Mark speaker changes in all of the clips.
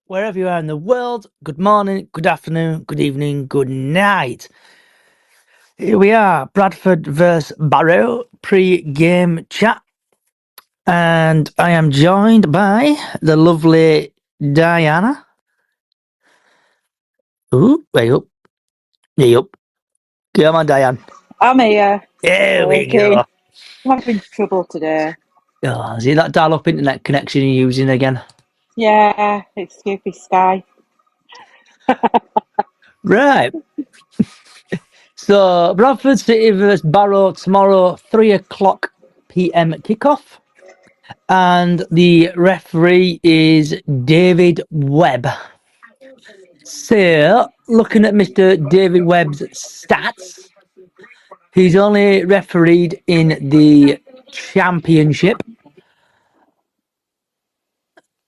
Speaker 1: wherever you are in the world, good morning, good afternoon, good evening, good night. Here we are, Bradford versus Barrow pre-game chat. And I am joined by the lovely Diana. Ooh, way up. Way up. Come on, Diane.
Speaker 2: I'm here.
Speaker 1: There we
Speaker 2: Working.
Speaker 1: go.
Speaker 2: I'm having trouble today.
Speaker 1: Oh, is it that dial-up internet connection you're using again?
Speaker 2: Yeah, it's stupid Sky.
Speaker 1: Right. So, Bradford City versus Barrow tomorrow, 3:00 p.m. kickoff. And the referee is David Webb. So, looking at Mr. David Webb's stats, he's only refereed in the championship.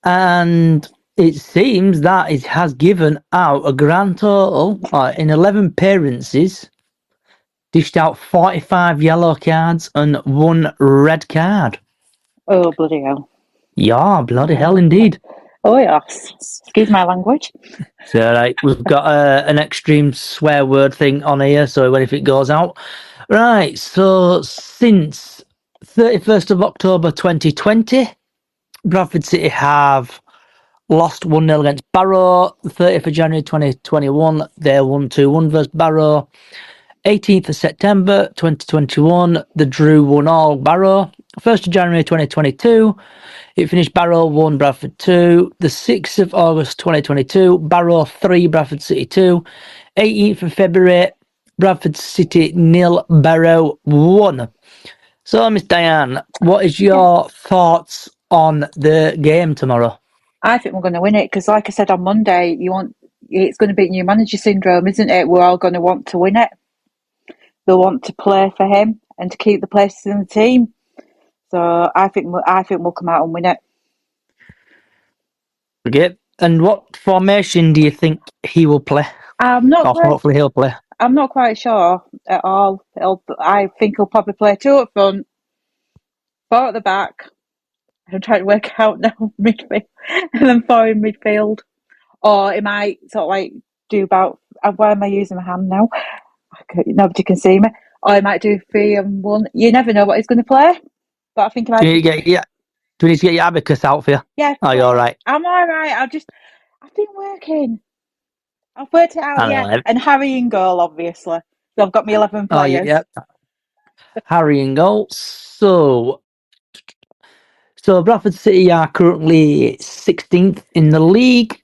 Speaker 1: And it seems that it has given out a grand total in 11 appearances, dished out 45 yellow cards and 1 red card.
Speaker 2: Oh, bloody hell.
Speaker 1: Yeah, bloody hell indeed.
Speaker 2: Oh, yes. Excuse my language.
Speaker 1: So, right, we've got an extreme swear word thing on here, so if it goes out. Right, so since 31st of October 2020, Bradford City have lost 1-0 against Barrow. 30th of January 2021, they won 2-1 versus Barrow. 18th of September 2021, the drew 1-all Barrow. 1st of January 2022, it finished Barrow 1, Bradford 2. The 6th of August 2022, Barrow 3, Bradford City 2. 18th of February, Bradford City 0, Barrow 1. So, Miss Diane, what is your thoughts on the game tomorrow?
Speaker 2: I think we're going to win it because, like I said on Monday, it's going to be new manager syndrome, isn't it? We're all going to want to win it. They'll want to play for him and to keep the places in the team. So I think we'll come out and win it.
Speaker 1: Okay. And what formation do you think he will play? Hopefully he'll play.
Speaker 2: I'm not quite sure at all. I think he'll probably play 2 up front, 4 at the back. I'm trying to work out now midfield, and then 4 in midfield. Or it might sort of like do about. Why am I using my hand now? Nobody can see me. Or I might do 3 and 1. You never know what he's going to play. But I think I might.
Speaker 1: Do we need to get your abacus out for you?
Speaker 2: Yeah.
Speaker 1: Oh, you're all right.
Speaker 2: I'm all right. I've been working. I've worked it out. Yeah. And Harry in goal, obviously. So I've got my 11 players.
Speaker 1: Oh, yeah. Harry in goal. So Bradford City are currently 16th in the league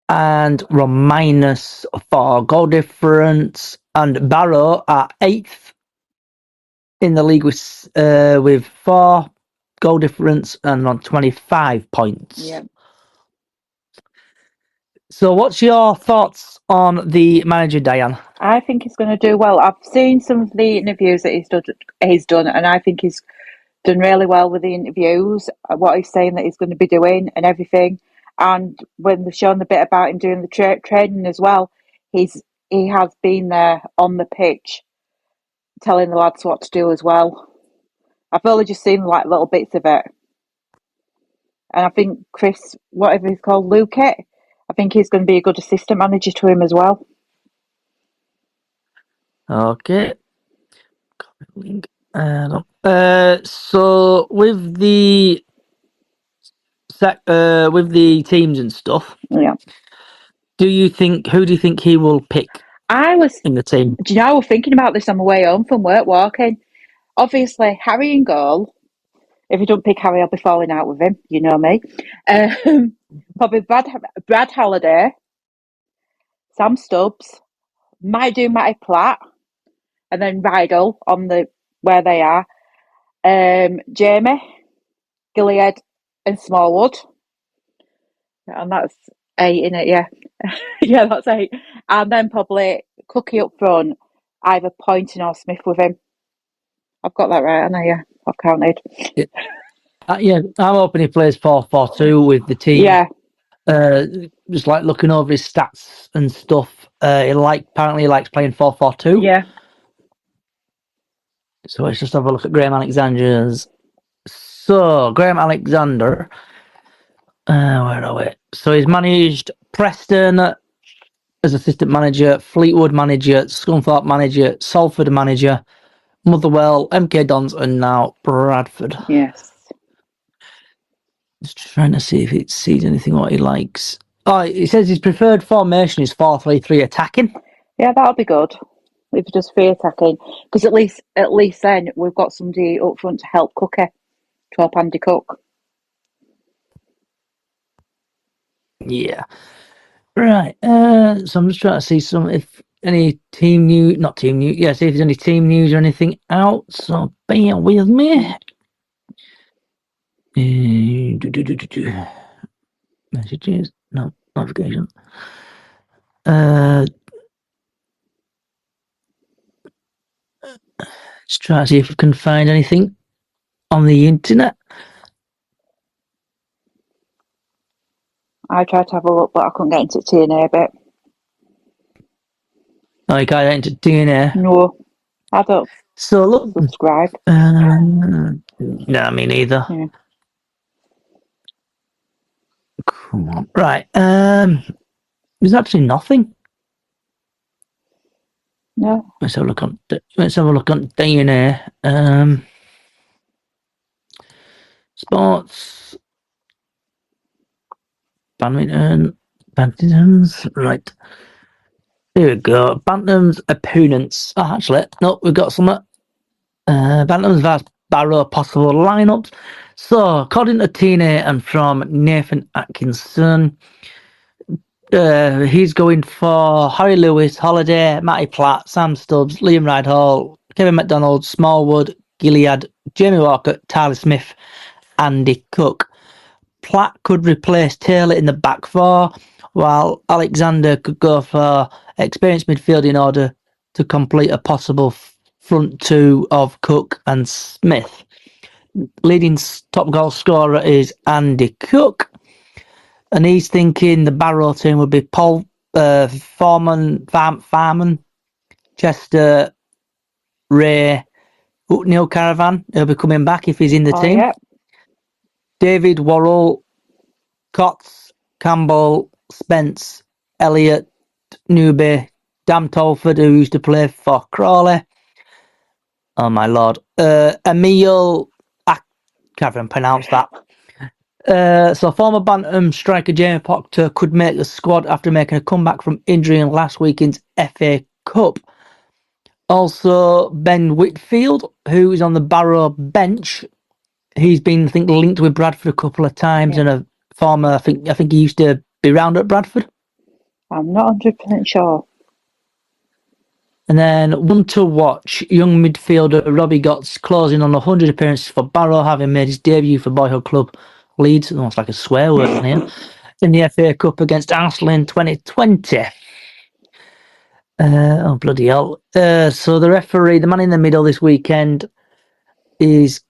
Speaker 1: and we're minus 4 goal difference. And Barrow are 8th in the league with 4 goal difference and on 25 points.
Speaker 2: Yeah.
Speaker 1: So what's your thoughts on the manager, Diane?
Speaker 2: I think he's going to do well. I've seen some of the interviews that he's done, and I think he's done really well with the interviews, what he's saying that he's going to be doing and everything. And when they've shown a bit about him doing the training as well, he has been there on the pitch telling the lads what to do as well. I've only just seen like little bits of it. And I think Chris, whatever he's called, Luke, I think he's going to be a good assistant manager to him as well.
Speaker 1: Okay. So with the teams and stuff,
Speaker 2: Yeah.
Speaker 1: who do you think he will pick in the team?
Speaker 2: Do you know, I was thinking about this on my way home from work walking. Obviously, Harry in goal. If you don't pick Harry, I'll be falling out with him. You know me. Probably Brad Halliday, Sam Stubbs, might do Matty Platt, and then Rydell on where they are. Jamie, Gilead, and Smallwood, and that's 8 in it. Yeah, yeah, that's 8. And then probably Cookie up front, either Poynton or Smith with him. I've got that right, haven't I? Yeah, I've counted.
Speaker 1: Yeah, I'm hoping he plays 4-4-2 with the team.
Speaker 2: Yeah.
Speaker 1: Just like looking over his stats and stuff. Apparently he likes playing 4-4-2.
Speaker 2: Yeah.
Speaker 1: So let's just have a look at Graham Alexander's. So Graham Alexander Where are we? So he's managed Preston as assistant manager, Fleetwood manager, Scunthorpe manager, Salford manager, Motherwell, MK Dons, and now Bradford.
Speaker 2: Yes.
Speaker 1: Just trying to see if it sees anything what he likes. Oh, it says his preferred formation is 4-3-3 attacking.
Speaker 2: Yeah, that'll be good. If you're just free attacking, because at least then we've got somebody up front to help Cookie, to help Andy Cook.
Speaker 1: Yeah. Right. So I'm just trying to see if any team news, not team news. Yeah, see if there's any team news or anything out. So bear with me. Messages, no notification. Let's try to see if we can find anything on the internet.
Speaker 2: I tried to have a look, but I couldn't get into TNA bit.
Speaker 1: Oh, you can't enter DNA.
Speaker 2: No, I don't
Speaker 1: So look,
Speaker 2: subscribe.
Speaker 1: no, me neither.
Speaker 2: Yeah.
Speaker 1: Come on, right. There's actually nothing.
Speaker 2: No.
Speaker 1: Let's have a look on DNA. Sports, bantams, right. Here we go. Bantams opponents. Oh, actually, no, we've got some Bantams vs Barrow possible lineups. So, according to TNA and from Nathan Atkinson, he's going for Harry Lewis, Holiday, Matty Platt, Sam Stubbs, Liam Rydhall, Kevin McDonald, Smallwood, Gilead, Jamie Walker, Tyler Smith, Andy Cook. Platt could replace Taylor in the back four, while Alexander could go for experienced midfield in order to complete a possible front two of Cook and Smith. Leading top goal scorer is Andy Cook, and he's thinking the Barrow team would be Paul Farman, Chester, Ray, Neil Caravan. He'll be coming back if he's in the team.
Speaker 2: Yeah.
Speaker 1: David Worrell, Cots, Campbell, Spence, Elliott, Newby, Dan Tolford, who used to play for Crawley. Oh my lord. Emil, I can't even pronounce that. So former Bantam striker Jamie Proctor could make the squad after making a comeback from injury in last weekend's FA Cup. Also, Ben Whitfield, who is on the Barrow bench. He's been, I think, linked with Bradford a couple of times, and a former, I think he used to be round at Bradford.
Speaker 2: I'm not 100% sure.
Speaker 1: And then one to watch, young midfielder Robbie Gotts closing on 100 appearances for Barrow, having made his debut for Boyhood Club Leeds, almost like a swear word on here, in the FA Cup against Arsenal in 2020. Oh, bloody hell. So the referee, the man in the middle this weekend, is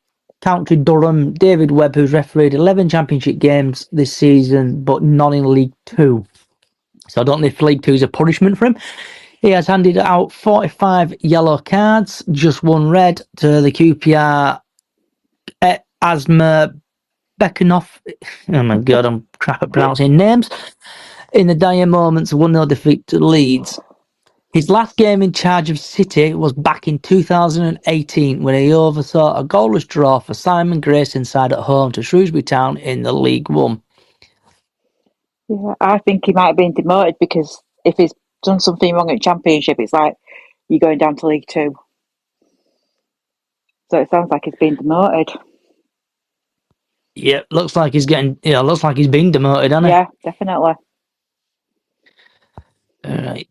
Speaker 1: County Durham, David Webb, who's refereed 11 championship games this season, but none in League Two. So I don't know if League Two is a punishment for him. He has handed out 45 yellow cards, just one red to the QPR Asma Bekanoff. Oh my God, I'm crap at pronouncing names. In the dire moments, 1-0 defeat to Leeds. His last game in charge of City was back in 2018 when he oversaw a goalless draw for Simon Grayson side at home to Shrewsbury Town in the League One.
Speaker 2: Yeah, I think he might have been demoted because if he's done something wrong at Championship, it's like you're going down to League Two. So it sounds like he's been demoted.
Speaker 1: Yeah, looks like he's being demoted, hasn't he?
Speaker 2: Yeah, definitely.
Speaker 1: All right,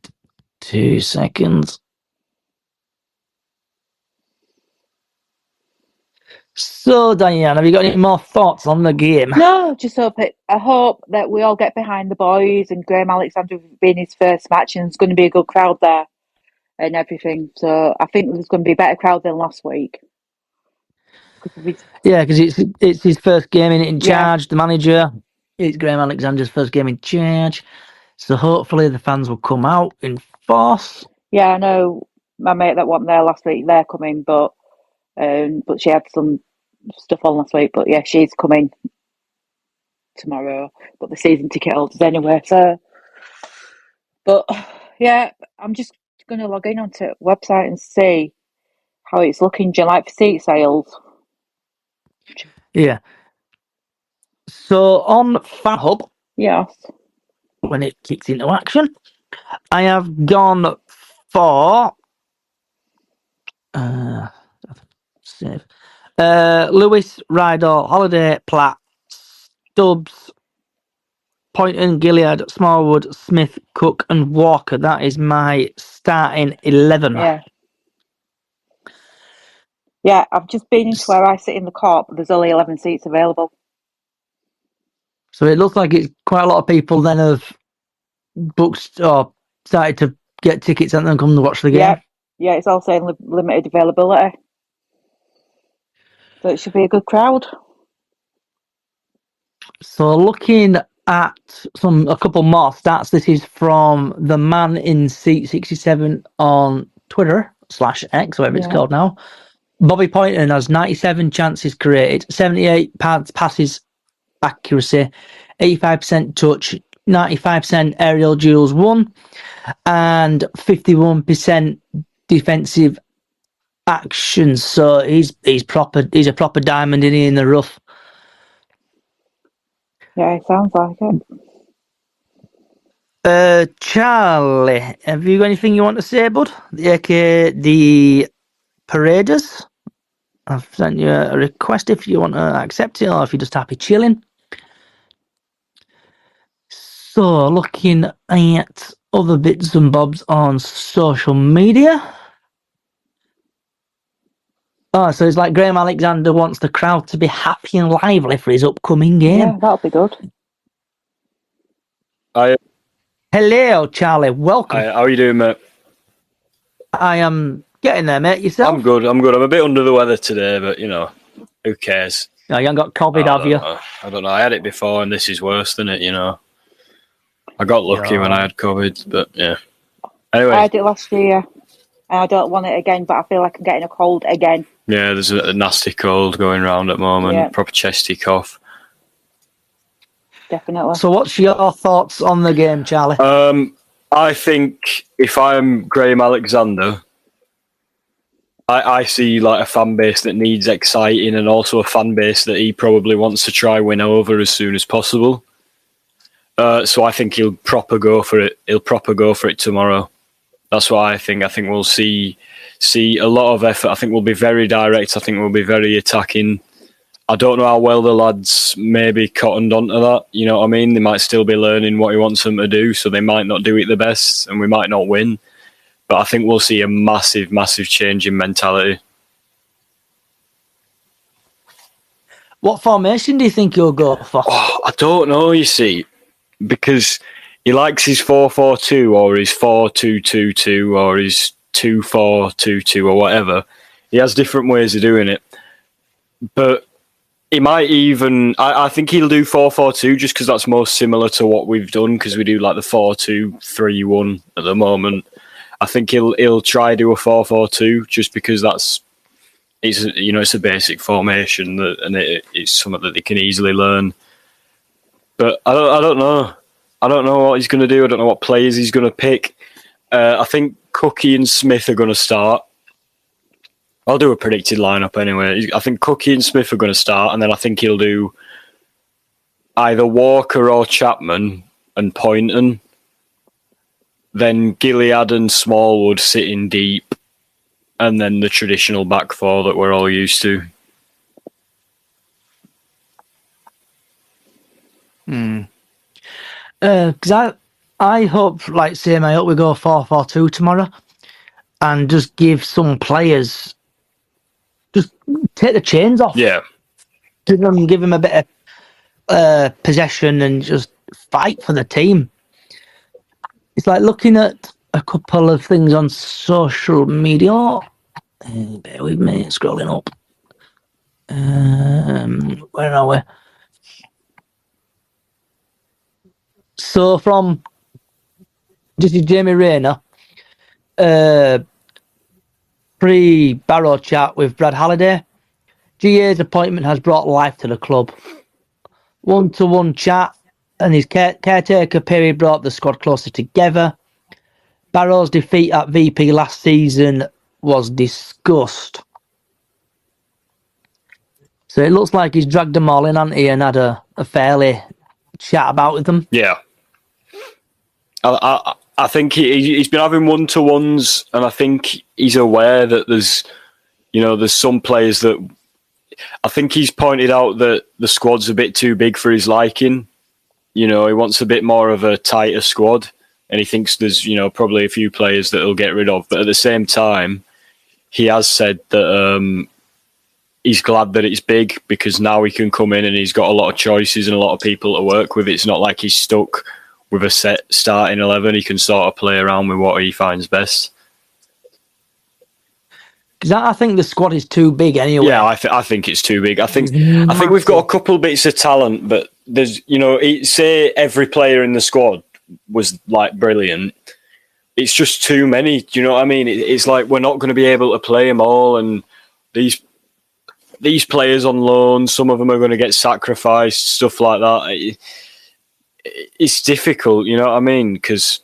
Speaker 1: 2 seconds. So, Diane, have you got any more thoughts on the game?
Speaker 2: No, just I hope that we all get behind the boys and Graham Alexander being his first match, and there's going to be a good crowd there and everything. So I think there's going to be a better crowd than last week.
Speaker 1: Yeah, because it's his first game in charge, the manager. It's Graham Alexander's first game in charge. So hopefully the fans will come out in force.
Speaker 2: Yeah, I know my mate that wasn't there last week, they're coming, but she had some stuff on last week, but yeah, she's coming. tomorrow, but the season ticket holders anyway. So, but yeah, I'm just going to log in onto the website and see how it's looking. Do you like for seat sales?
Speaker 1: Yeah. So on FanHub,
Speaker 2: Yes.
Speaker 1: when it kicks into action, I have gone for save. Lewis, Rydor, Holiday, Platt, Stubbs, Poynton, Gilead, Smallwood, Smith, Cook, and Walker. That is my starting 11.
Speaker 2: Yeah, I've just been into where I sit in the court, but there's only 11 seats available.
Speaker 1: So it looks like it's quite a lot of people then have booked or started to get tickets and then come to watch the game.
Speaker 2: Yeah, it's all saying limited availability. So it should be a good crowd. So
Speaker 1: looking at a couple more stats, this is from the man in seat 67 on Twitter /X, whatever it's called now. Bobby Poynton has 97 chances created, 78 passes accuracy, 85% touch, 95% aerial duels won, and 51% defensive actions. So he's a proper diamond in the rough.
Speaker 2: Yeah, it sounds like it.
Speaker 1: Charlie, have you got anything you want to say, bud? The Paraders. I've sent you a request if you want to accept it, or if you're just happy chilling. So, looking at other bits and bobs on social media. Oh, so it's like Graham Alexander wants the crowd to be happy and lively for his upcoming game.
Speaker 2: Yeah, that'll be good.
Speaker 1: Hello, Charlie. Welcome.
Speaker 3: Hi, how are you doing, mate?
Speaker 1: I am getting there, mate. Yourself?
Speaker 3: I'm good. I'm a bit under the weather today, but, who cares?
Speaker 1: No, you haven't got COVID, have you?
Speaker 3: I don't know. I had it before, and this is worse than it, I got lucky when I had COVID, but, yeah. Anyway.
Speaker 2: I had it last year, and I don't want it again, but I feel like I'm getting a cold again.
Speaker 3: Yeah, there's a nasty cold going around at the moment, proper chesty cough.
Speaker 2: Definitely.
Speaker 1: So what's your thoughts on the game, Charlie?
Speaker 3: I think if I'm Graham Alexander, I see like a fan base that needs exciting and also a fan base that he probably wants to try win over as soon as possible. So I think he'll proper go for it. He'll proper go for it tomorrow. That's what I think. I think we'll see a lot of effort. I think we'll be very direct. I think we'll be very attacking. I don't know how well the lads maybe cottoned onto that. You know what I mean? They might still be learning what he wants them to do, so they might not do it the best, and we might not win. But I think we'll see a massive, massive change in mentality.
Speaker 1: What formation do you think you'll go for?
Speaker 3: Oh, I don't know, you see, because he likes his 4-4-2 or his 4-2-2-2 or his 2-4-2-2 or whatever. He has different ways of doing it. But he might even... I think he'll do 4-4-2 just because that's most similar to what we've done, because we do like the 4-2-3-1 at the moment. I think he'll try do a 4-4-2 just because it's a basic formation and it's something that they can easily learn. But I don't know. I don't know what he's going to do. I don't know what players he's going to pick. I think Cookie and Smith are going to start. I'll do a predicted lineup anyway. I think Cookie and Smith are going to start, and then I think he'll do either Walker or Chapman and Poynton. Then Gilead and Smallwood sitting deep, and then the traditional back four that we're all used to.
Speaker 1: Because I hope, like same, I hope we go 4-4-2 tomorrow, and just give some players, just take the chains off.
Speaker 3: Yeah.
Speaker 1: Give them a bit of possession and just fight for the team. It's like looking at a couple of things on social media. Bear with me, scrolling up. Where are we? So this is Jamie Rayner, pre-Barrow chat with Brad Halliday. GA's appointment has brought life to the club. one-to-one chat, and his caretaker period brought the squad closer together. Barrow's defeat at VP last season was discussed. So it looks like he's dragged them all in, hasn't he, and had a fairly chat about them.
Speaker 3: Yeah. I think he's been having one-to-ones, and I think he's aware that there's some players that I think he's pointed out that the squad's a bit too big for his liking. He wants a bit more of a tighter squad, and he thinks there's probably a few players that he'll get rid of. But at the same time, he has said that he's glad that it's big because now he can come in and he's got a lot of choices and a lot of people to work with. It's not like he's stuck with a set starting 11. He can sort of play around with what he finds best.
Speaker 1: Because I think the squad is too big anyway.
Speaker 3: Yeah, I think it's too big. I think we've got a couple bits of talent, but there's say every player in the squad was like brilliant. It's just too many. Do you know what I mean? It's like we're not going to be able to play them all, and these players on loan, some of them are going to get sacrificed, stuff like that. It's difficult, you know what I mean? Because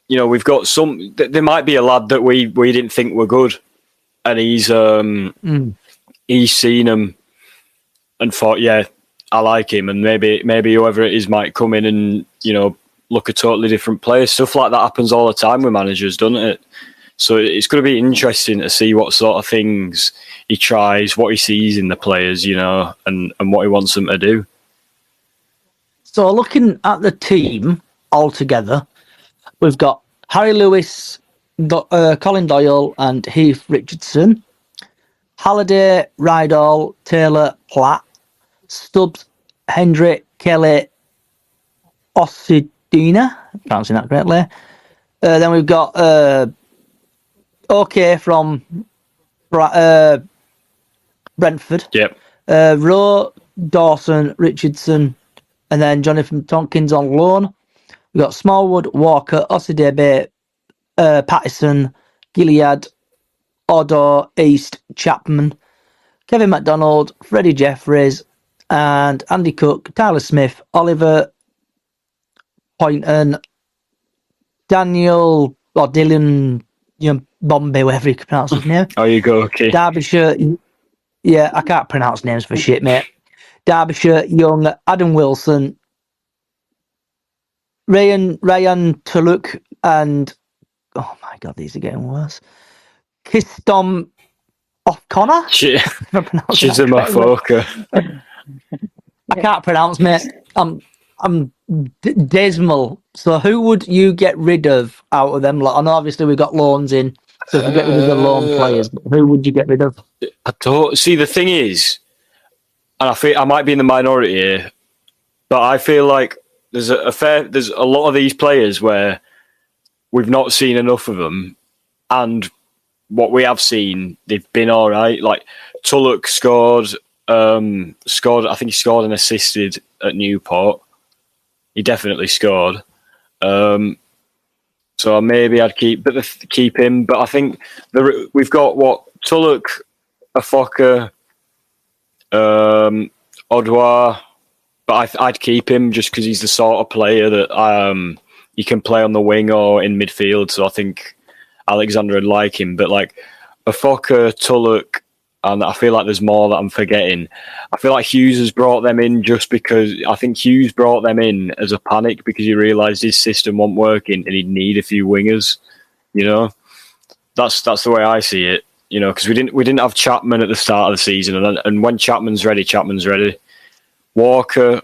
Speaker 3: we've got some. There might be a lad that we didn't think were good, and he's seen him and thought, yeah, I like him, and maybe whoever it is might come in and look a totally different player. Stuff like that happens all the time with managers, doesn't it? So it's going to be interesting to see what sort of things he tries, what he sees in the players, and what he wants them to do.
Speaker 1: So looking at the team altogether, we've got Harry Lewis, Colin Doyle and Heath Richardson, Halliday, Rydall, Taylor, Platt, Stubbs, Hendrick, Kelly, Ossidina, pronouncing that correctly. Then we've got OK from Brentford.
Speaker 3: Yep.
Speaker 1: Rowe, Dawson, Richardson, and then Jonathan Tompkins on loan. We've got Smallwood, Walker, Ossidebe, Pattison, Gilead, Odor, East, Chapman, Kevin McDonald, Freddie Jeffries, and Andy Cook, Tyler Smith, Oliver Poynton, Daniel or Dylan Bombay, whatever you can pronounce his name.
Speaker 3: Oh, you go, okay.
Speaker 1: Derbyshire, yeah, I can't pronounce names for shit, mate. Derbyshire, Young, Adam Wilson, Ryan Tuluk, and oh my god, these are getting worse. Kistom O'Connor.
Speaker 3: She's a motherfucker.
Speaker 1: I can't pronounce, mate. I'm dismal. So who would you get rid of out of them? I know obviously we've got loans in, so if we get rid of the loan players, but who would you get rid of?
Speaker 3: I don't see. The thing is, and I feel I might be in the minority here, but I feel like there's a lot of these players where we've not seen enough of them, and what we have seen, they've been all right. Like Tulloch scored. I think he scored and assisted at Newport. He definitely scored. So maybe I'd keep him. But I think we've got Tulloch, Afoka, Odwa. But I'd keep him just because he's the sort of player that he can play on the wing or in midfield. So I think Alexander would like him. But like Afoka, Tulloch, and I feel like there's more that I'm forgetting. I feel like Hughes has brought them in just because I think Hughes brought them in as a panic because he realised his system wasn't working and he'd need a few wingers. That's the way I see it. Because we didn't have Chapman at the start of the season, and when Chapman's ready. Walker,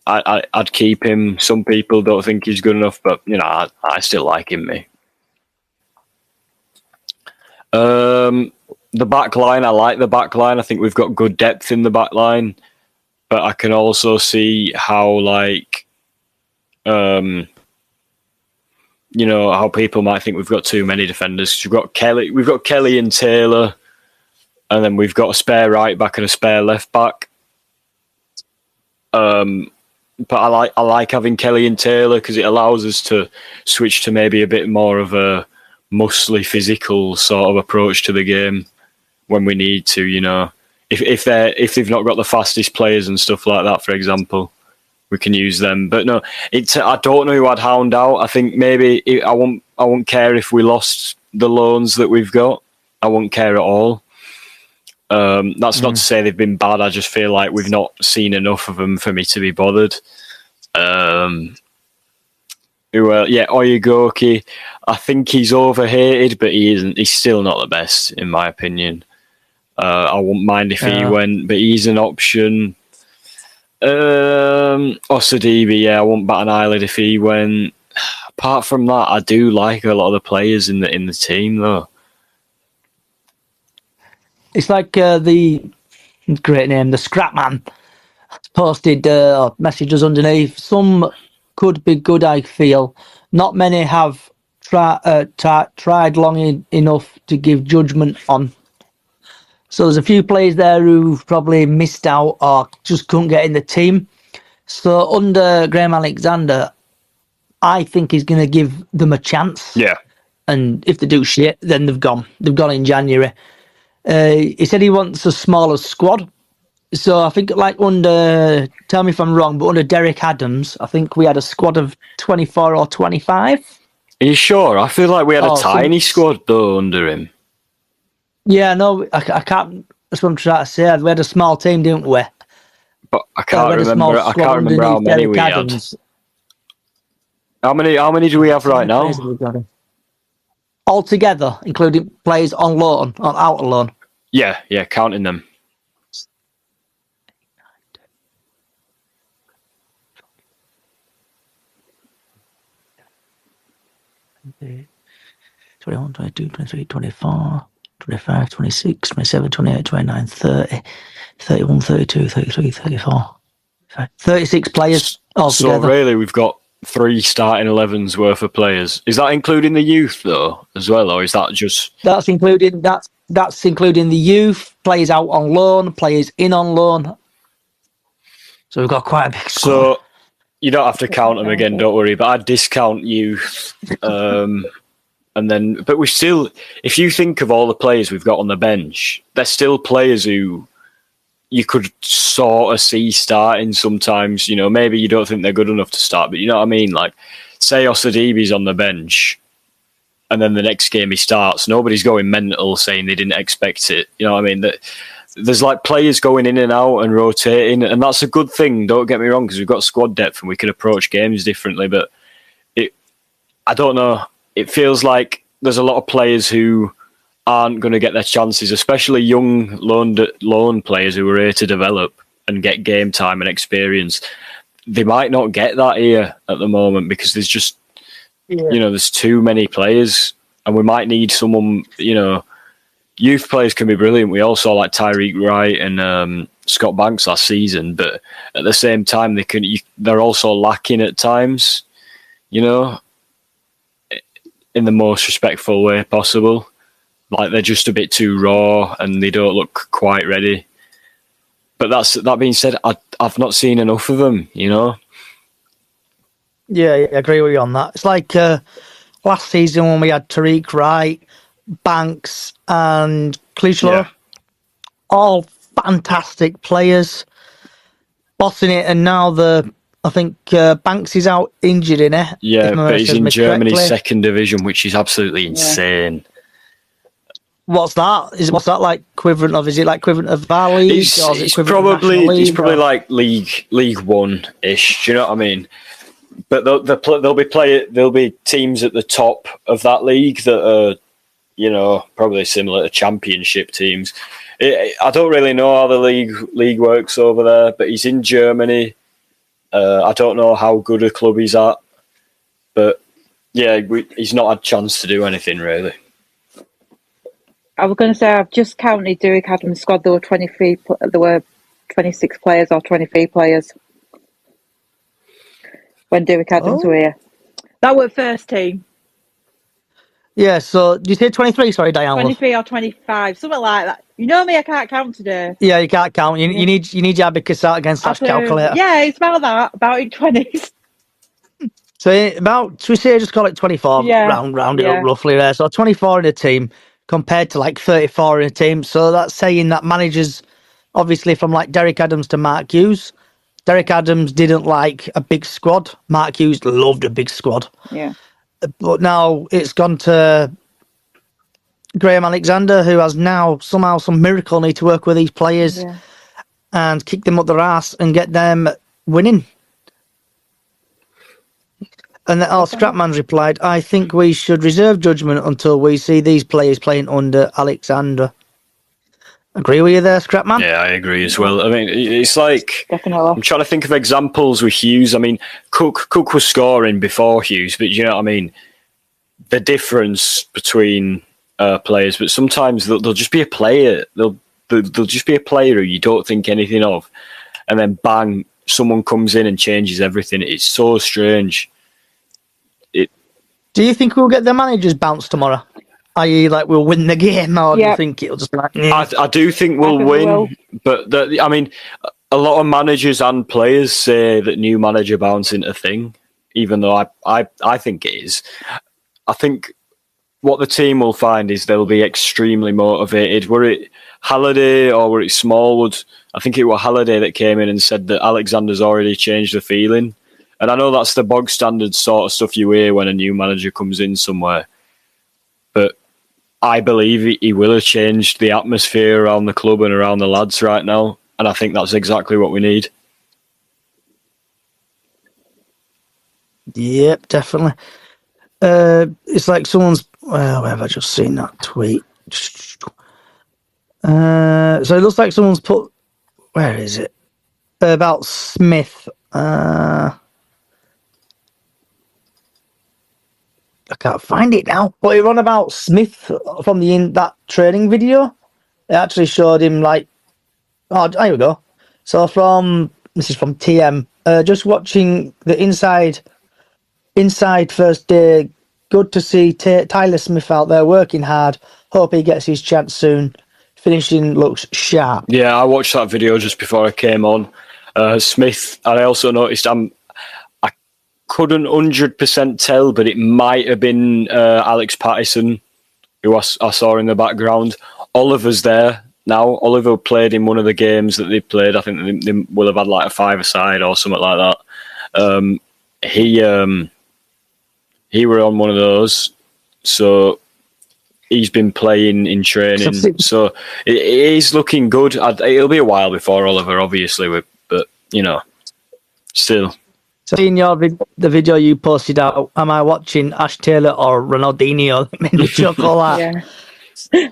Speaker 3: I'd keep him. Some people don't think he's good enough, but I still like him. Me. The back line, I like the back line. I think we've got good depth in the back line, but I can also see how how people might think we've got too many defenders. We've got Kelly and Taylor, and then we've got a spare right back and a spare left back. But I like having Kelly and Taylor because it allows us to switch to maybe a bit more of a muscly, physical sort of approach to the game when we need to. if they've not got the fastest players and stuff like that, for example, we can use them. But no, I don't know who I'd hound out. I think maybe I won't care if we lost the loans that we've got. I won't care at all. That's not to say they've been bad. I just feel like we've not seen enough of them for me to be bothered. Oyegoki, I think he's overhated, but he isn't. He's still not the best, in my opinion. I wouldn't mind if he went, but he's an option. Osadibe, I wouldn't bat an eyelid if he went. Apart from that, I do like a lot of the players in the team, though.
Speaker 1: It's like the great name, the Scrapman, posted messages underneath. Some could be good, I feel. Not many have tried long enough to give judgment on. So there's a few players there who've probably missed out or just couldn't get in the team. So under Graham Alexander, I think he's going to give them a chance.
Speaker 3: Yeah.
Speaker 1: And if they do shit, then they've gone. They've gone in January. He said he wants a smaller squad. So I think tell me if I'm wrong, but under Derek Adams, I think we had a squad of 24 or 25.
Speaker 3: Are you sure? I feel like we had a tiny squad, though, under him.
Speaker 1: Yeah, no, I can't. That's what I'm trying to say. We had a small team, didn't we?
Speaker 3: But I can't remember. I can't remember how many we had. How many do we have right now?
Speaker 1: Altogether, including players on loan, on out on loan.
Speaker 3: Yeah, counting them.
Speaker 1: Okay. 21, 22, 23, 24, 25, 26, 27, 28, 29, 30, 31, 32, 33, 34, 36 players altogether.
Speaker 3: So really, we've got 3 starting 11s worth of players. Is that including the youth though, as well, or is that just?
Speaker 1: That's including the youth, players out on loan, players in on loan. So we've got quite a big squad.
Speaker 3: So you don't have to count them again, don't worry. But I'd discount youth, but we still, if you think of all the players we've got on the bench, they're still players who you could sort of see starting sometimes. You know, maybe you don't think they're good enough to start, but you know what I mean? Like, say Osadibe's on the bench, and then the next game he starts, nobody's going mental saying they didn't expect it. You know what I mean? There's like players going in and out and rotating, and that's a good thing, don't get me wrong, because we've got squad depth and we can approach games differently, but I don't know. It feels like there's a lot of players who aren't going to get their chances, especially young loan players who are here to develop and get game time and experience. They might not get that here at the moment because there's just, there's too many players, and we might need someone, youth players can be brilliant. We all saw like Tyreek Wright and Scott Banks last season, but at the same time, they're also lacking at times, in the most respectful way possible. Like, they're just a bit too raw and they don't look quite ready. But that being said, I've not seen enough of them,
Speaker 1: Yeah, I agree with you on that. It's like last season when we had Tariq Wright, Banks and Clichelot. All fantastic players, bossing it, and now I think Banks is out injured in it.
Speaker 3: Yeah, but he's in Germany's second division, which is absolutely insane.
Speaker 1: What's that? What's that like equivalent of? Is it like equivalent of our league?
Speaker 3: It's probably like League One-ish. Do you know what I mean? But there'll be teams at the top of that league that are, probably similar to Championship teams. I don't really know how the league works over there, but he's in Germany. I don't know how good a club he's at, but he's not had a chance to do anything really.
Speaker 2: I was going to say, I've just counted Derek Adams' squad. There were 26 players or 23 players when Derek Adams were here. That was first team.
Speaker 1: Yeah, so did you say 23? Sorry, Diane.
Speaker 2: 23 or 25, something like that. You know me, I can't count today.
Speaker 1: Yeah, you can't count. You need your abacus out against that calculator.
Speaker 2: Yeah, it's about in 20s.
Speaker 1: So should we say just call it 24, round it up roughly there. So 24 in a team compared to like 34 in a team. So that's saying that managers Obviously, from like Derek Adams to Mark Hughes. Derek Adams didn't like a big squad. Mark Hughes loved a big squad.
Speaker 2: Yeah.
Speaker 1: But now it's gone to Graham Alexander, who has now somehow some miracle need to work with these players and kick them up their ass and get them winning. And then Scrapman's replied, I think we should reserve judgment until we see these players playing under Alexander. Agree with you there, Scrapman?
Speaker 3: Yeah, I agree as well. I mean, it's like...
Speaker 2: Definitely.
Speaker 3: I'm trying to think of examples with Hughes. I mean, Cook was scoring before Hughes, but you know what I mean? The difference between players, but sometimes there'll just be a player. There'll just be a player who you don't think anything of, and then bang, someone comes in and changes everything. It's so strange.
Speaker 1: Do you think we'll get the managers bounced tomorrow? I.e., like we'll win the game, or do you think it'll just be like...
Speaker 3: I do think we'll win, but I mean, a lot of managers and players say that new manager bounce isn't a thing, even though I think it is. I think what the team will find is they'll be extremely motivated. Were it Halliday or were it Smallwood? I think it was Halliday that came in and said that Alexander's already changed the feeling. And I know that's the bog standard sort of stuff you hear when a new manager comes in somewhere. But I believe he will have changed the atmosphere around the club and around the lads right now. And I think that's exactly what we need.
Speaker 1: Yep, definitely. It's like someone's... Well, where have I just seen that tweet? So it looks like someone's put... Where is it? About Smith. I can't find it now. But it ran about Smith from that training video. It actually showed him like... Oh, here we go. So this is from TM. Just watching the inside first day. Good to see Tyler Smith out there working hard. Hope he gets his chance soon. Finishing looks sharp.
Speaker 3: Yeah, I watched that video just before I came on. Smith, and I also noticed I couldn't 100% tell, but it might have been Alex Pattison, who I saw in the background. Oliver's there now. Oliver played in one of the games that they played. I think they will have had like a five-a-side or something like that. He were on one of those, so he's been playing in training. So it is looking good. It'll be a while before Oliver, obviously, but you know, still.
Speaker 1: So in the video you posted out, am I watching Ash Taylor or Ronaldinho? Made me chuckle that. Yeah.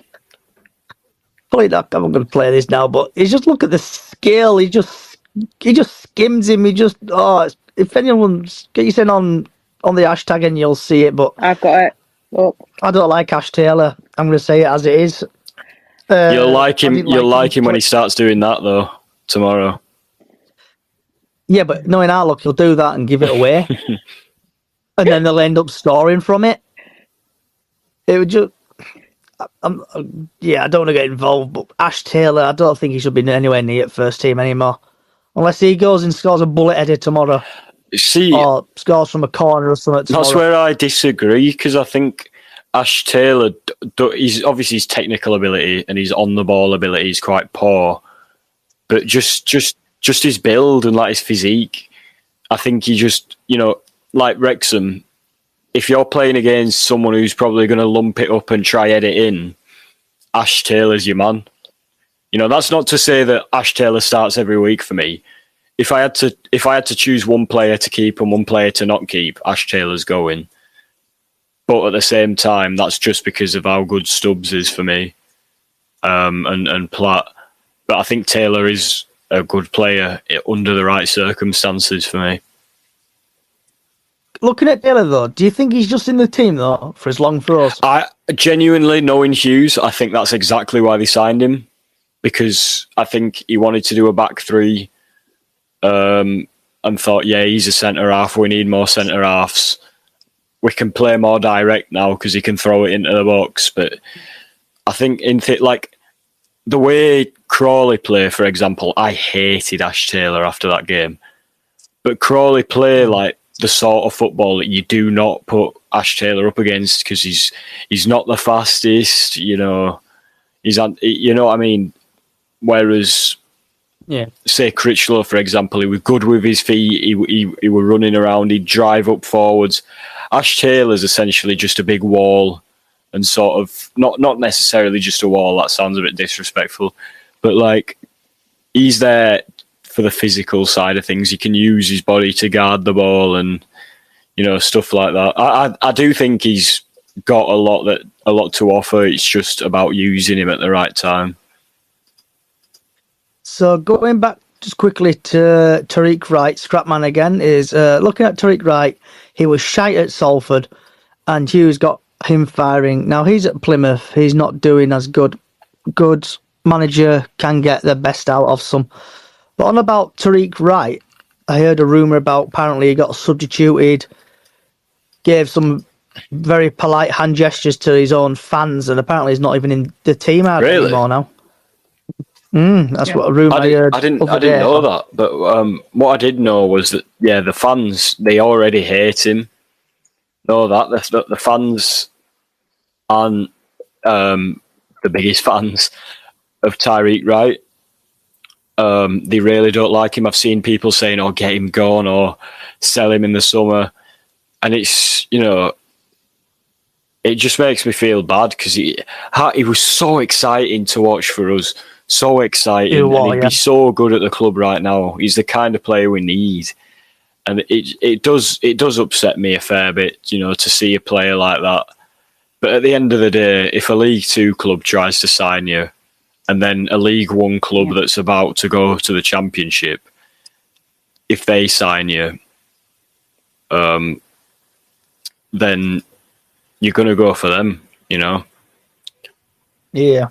Speaker 1: Probably not. I'm going to play this now, but just look at the scale. He just skims him. If anyone's get you sent on the hashtag and you'll see it. But
Speaker 2: I've got it. Oh.
Speaker 1: I don't like Ash Taylor. I'm going to say it as it is.
Speaker 3: You'll like him. You'll like him when he starts doing that though tomorrow.
Speaker 1: Yeah, but knowing our luck, he'll do that and give it away, and then they'll end up scoring from it. It would just, I don't want to get involved, but Ash Taylor, I don't think he should be anywhere near first team anymore, unless he goes and scores a bullet header tomorrow, or scores from a corner or something tomorrow.
Speaker 3: That's where I disagree, because I think Ash Taylor, he's obviously his technical ability and his on the ball ability is quite poor, but just his build and like his physique, I think he just, like Wrexham, if you're playing against someone who's probably going to lump it up and try head it in, Ash Taylor's your man. That's not to say that Ash Taylor starts every week for me. If I had to choose one player to keep and one player to not keep, Ash Taylor's going. But at the same time, that's just because of how good Stubbs is for me, and Platt. But I think Taylor is a good player under the right circumstances for me.
Speaker 1: Looking at Taylor, though, do you think he's just in the team, though, for his long throws?
Speaker 3: I genuinely, knowing Hughes, I think that's exactly why they signed him, because I think he wanted to do a back three and thought, yeah, he's a centre-half, we need more centre-halves. We can play more direct now because he can throw it into the box. But I think the way Crawley play, for example, I hated Ash Taylor after that game. But Crawley play like the sort of football that you do not put Ash Taylor up against, because he's not the fastest, he's you know what I mean. Whereas say Critchlow, for example, he was good with his feet. He were running around. He'd drive up forwards. Ash Taylor's essentially just a big wall, and sort of not necessarily just a wall. That sounds a bit disrespectful, but like he's there for the physical side of things. He can use his body to guard the ball and stuff like that. I do think he's got a lot to offer. It's just about using him at the right time.
Speaker 1: So going back just quickly to Tariq Wright, Scrapman again, is looking at Tariq Wright, he was shite at Salford and Hughes got him firing. Now he's at Plymouth, he's not doing as good. Good manager can get the best out of some. But on about Tariq Wright, I heard a rumour about apparently he got substituted, gave some very polite hand gestures to his own fans, and apparently he's not even in the team anymore now. That's what a rumour I heard.
Speaker 3: I didn't know that, but what I did know was that the fans, they already hate him. Know that the fans aren't the biggest fans of Tariq Wright. They really don't like him. I've seen people saying, "Oh, get him gone," or "Sell him in the summer," and it's it just makes me feel bad because he was so exciting to watch for us. So exciting, and he'd be so good at the club right now. He's the kind of player we need, and it does upset me a fair bit, to see a player like that. But at the end of the day, if a League Two club tries to sign you, and then a League One club that's about to go to the Championship, if they sign you, then you're going to go for them, Yeah.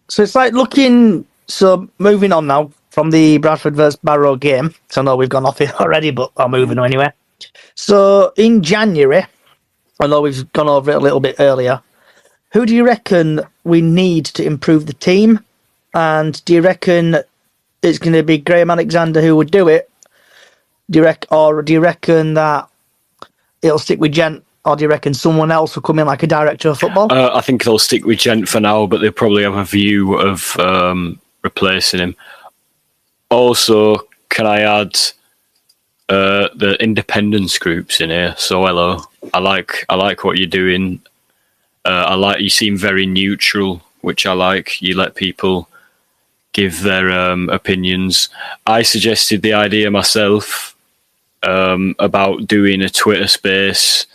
Speaker 1: So it's like moving on now from the Bradford versus Barrow game. So I know we've gone off it already, but I'm moving on anyway. So in January, I know we've gone over it a little bit earlier, who do you reckon we need to improve the team? And do you reckon it's going to be Graham Alexander who would do it? Do you reckon that it'll stick with Gent? Or do you reckon someone else will come in like a director of football?
Speaker 3: I think they'll stick with Gent for now, but they'll probably have a view of replacing him. Also, can I add the independence groups in here? So hello, I like what you're doing. You seem very neutral, which I like. You let people give their opinions. I suggested the idea myself about doing a Twitter space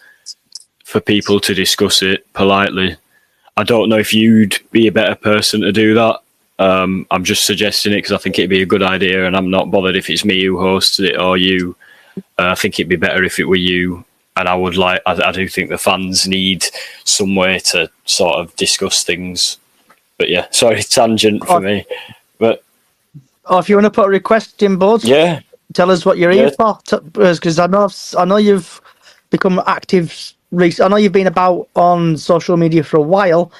Speaker 3: for people to discuss it politely. I don't know if you'd be a better person to do that. I'm just suggesting it because I think it'd be a good idea, and I'm not bothered if it's me who hosts it or you. I think it'd be better if it were you. And I do think the fans need some way to sort of discuss things. But yeah, sorry, tangent for me. But
Speaker 1: if you want to put a request in, Bud, tell us what you're here for. Because I know you've become active. I know you've been about on social media for a while.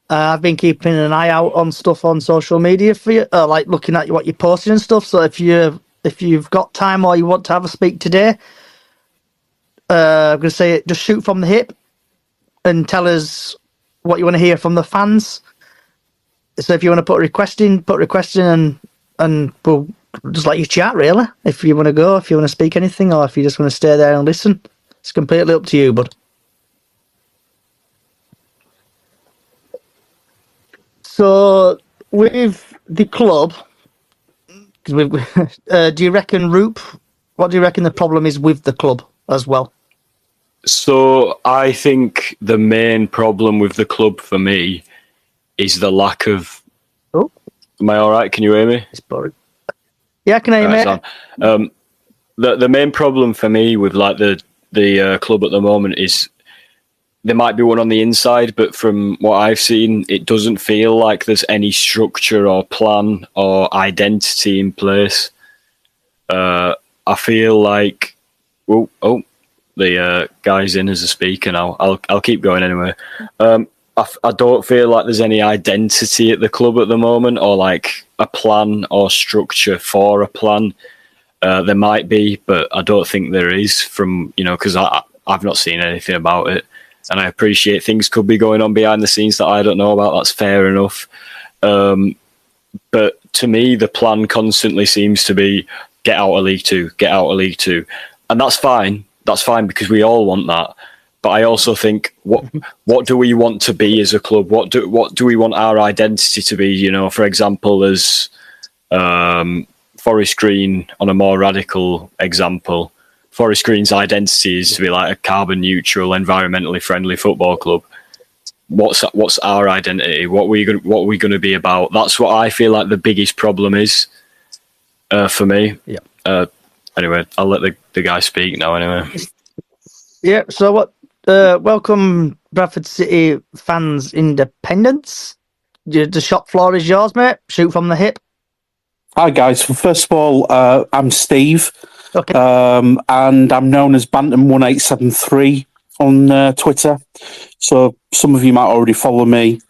Speaker 1: I've been keeping an eye out on stuff on social media for you, like looking at what you're posting and stuff. So if you've got time or you want to have a speak today, I'm going to say it, just shoot from the hip and tell us what you want to hear from the fans. So if you want to put a request in and we'll just let you chat, really. If you want to go, if you want to speak anything, or if you just want to stay there and listen, it's completely up to you, bud. So with the club, do you reckon, Roop, what do you reckon the problem is with the club as well?
Speaker 3: So I think the main problem with the club for me is the lack of...
Speaker 1: Oh.
Speaker 3: Am I all right? Can you hear me?
Speaker 1: It's boring. Yeah, I can hear you, mate.
Speaker 3: The main problem for me with like the club at the moment is there might be one on the inside, but from what I've seen, it doesn't feel like there's any structure or plan or identity in place. I feel like... the guy's in as a speaker now. I'll keep going anyway. I don't feel like there's any identity at the club at the moment, or like a plan or structure for a plan. There might be, but I don't think there is from, because I've not seen anything about it. And I appreciate things could be going on behind the scenes that I don't know about. That's fair enough. But to me, the plan constantly seems to be get out of League Two, get out of League Two. And that's fine. That's fine because we all want that. But I also think, what do we want to be as a club? What do we want our identity to be? You know, for example, as Forest Green, on a more radical example, Forest Green's identity is to be like a carbon neutral, environmentally friendly football club. What's our identity? What are we going to be about? That's what I feel like the biggest problem is for me.
Speaker 1: Yeah.
Speaker 3: Anyway, I'll let the guy speak now. Anyway.
Speaker 1: Yeah. So what? Welcome, Bradford City fans, independents. The shop floor is yours, mate. Shoot from the hip.
Speaker 4: Hi guys. Well, first of all, I'm Steve,
Speaker 1: Okay.
Speaker 4: and I'm known as Bantam1873 on Twitter. So some of you might already follow me.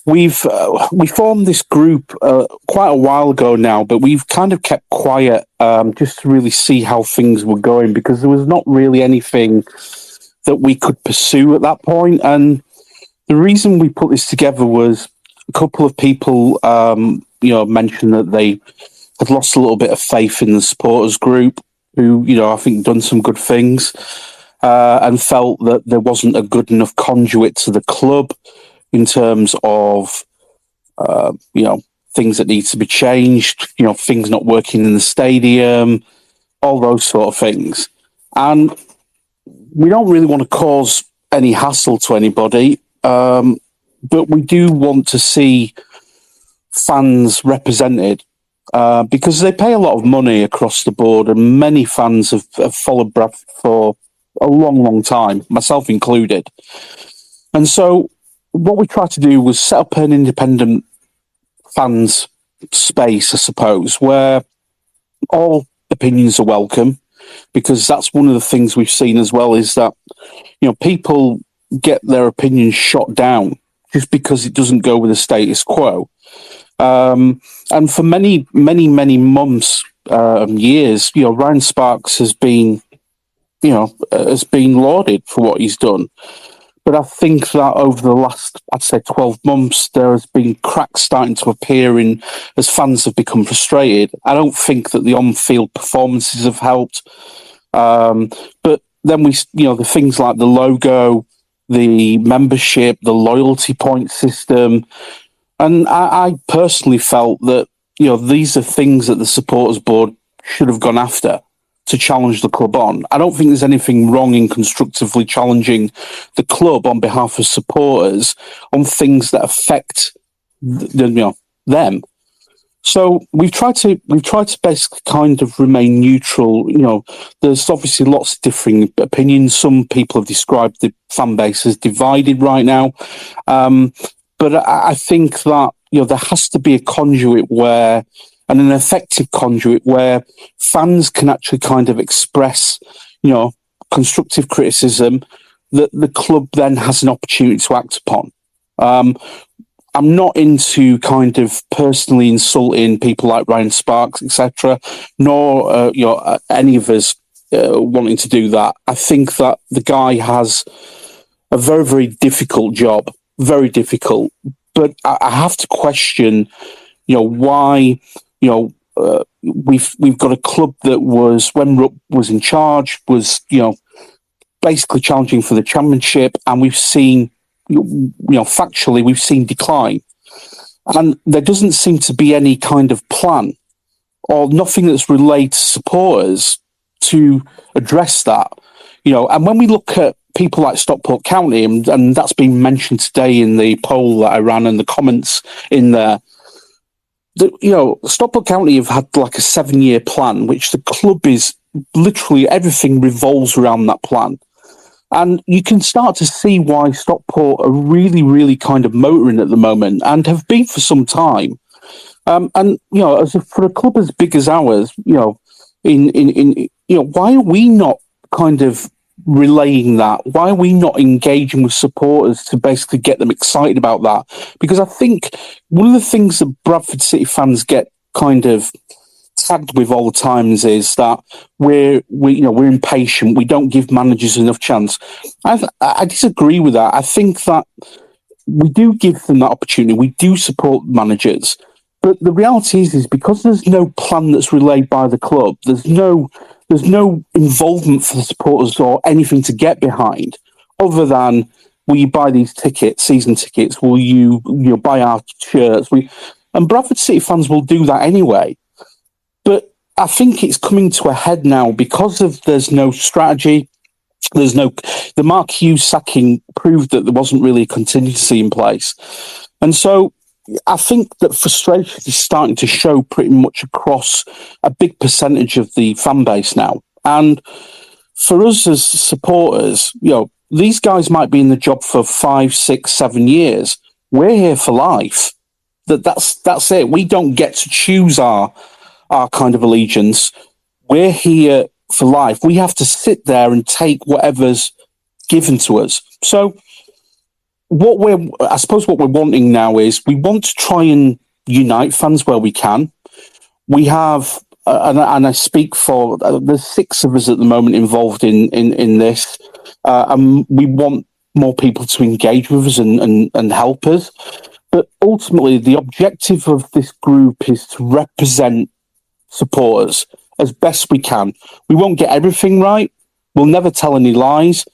Speaker 4: We formed this group quite a while ago now, but we've kind of kept quiet just to really see how things were going because there was not really anything that we could pursue at that point. And the reason we put this together was a couple of people, mentioned that they had lost a little bit of faith in the supporters group, who, I think done some good things, and felt that there wasn't a good enough conduit to the club in terms of, things that need to be changed, things not working in the stadium, all those sort of things. And we don't really want to cause any hassle to anybody, but we do want to see fans represented because they pay a lot of money across the board, and many fans have followed Bradford for a long, long time, myself included. And so what we tried to do was set up an independent fans space, I suppose, where all opinions are welcome, because that's one of the things we've seen as well is that, people get their opinions shot down just because it doesn't go with the status quo. And for many, many, many months, years, Ryan Sparks has been lauded for what he's done. But I think that over the last, I'd say 12 months, there has been cracks starting to appear in as fans have become frustrated. I don't think that the on-field performances have helped. But then the things like the logo, the membership, the loyalty point system. And I personally felt that, these are things that the supporters board should have gone after to challenge the club on. I don't think there's anything wrong in constructively challenging the club on behalf of supporters on things that affect them. So we've tried to basically kind of remain neutral. There's obviously lots of differing opinions. Some people have described the fan base as divided right now. But I think that, there has to be a conduit and an effective conduit where fans can actually kind of express, constructive criticism that the club then has an opportunity to act upon. I'm not into kind of personally insulting people like Ryan Sparks, etc., nor any of us wanting to do that. I think that the guy has a very, very difficult job, very difficult. But I have to question, why. We've got a club that was, when Rupp was in charge, was, basically challenging for the championship, and we've seen, factually, we've seen decline. And there doesn't seem to be any kind of plan or nothing that's relayed to supporters to address that. And when we look at people like Stockport County, and that's been mentioned today in the poll that I ran and the comments in there, Stockport County have had like a 7-year plan, which the club is literally everything revolves around that plan. And you can start to see why Stockport are really, really kind of motoring at the moment and have been for some time. For a club as big as ours, why are we not kind of relaying that? Why are we not engaging with supporters to basically get them excited about that? Because I think one of the things that Bradford City fans get kind of tagged with all the times is that we're impatient. We don't give managers enough chance. I disagree with that. I think that we do give them that opportunity. We do support managers, But the reality is because there's no plan that's relayed by the club, there's no involvement for the supporters or anything to get behind, other than, will you buy these tickets, season tickets? Will you buy our shirts? And Bradford City fans will do that anyway. But I think it's coming to a head now because there's no strategy. The Mark Hughes sacking proved that there wasn't really a contingency in place. And so I think that frustration is starting to show pretty much across a big percentage of the fan base now. And for us as supporters, these guys might be in the job for 5, 6, 7 years. We're here for life. That's it. We don't get to choose our kind of allegiance. We're here for life. We have to sit there and take whatever's given to us. So what we're wanting now is we want to try and unite fans where we can. We have, and I speak for, there's 6 of us at the moment involved in this, and we want more people to engage with us and help us. But ultimately, the objective of this group is to represent supporters as best we can. We won't get everything right. We'll never tell any lies.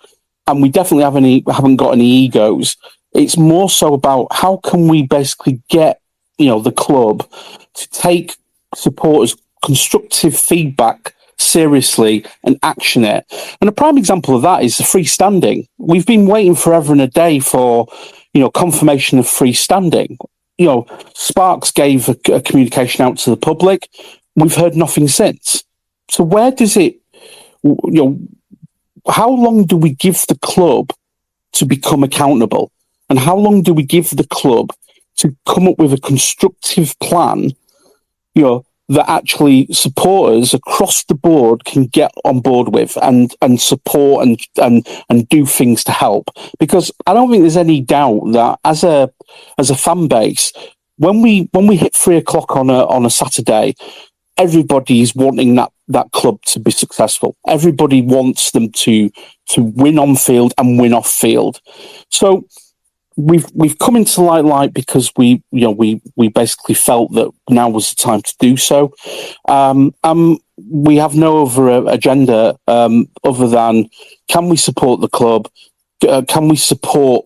Speaker 4: And we definitely haven't got any egos. It's more so about how can we basically get, the club to take supporters' constructive feedback seriously and action it. And a prime example of that is the freestanding. We've been waiting forever and a day for, confirmation of freestanding. Sparks gave a communication out to the public. We've heard nothing since. So where does it, how long do we give the club to become accountable? And how long do we give the club to come up with a constructive plan, that actually supporters across the board can get on board with and support and do things to help? Because I don't think there's any doubt that as a fan base, when we hit 3:00 on a Saturday, everybody is wanting that club to be successful. Everybody wants them to win on field and win off field. So we've come into light because we basically felt that now was the time to do so. We have no other agenda other than, can we support the club? Can we support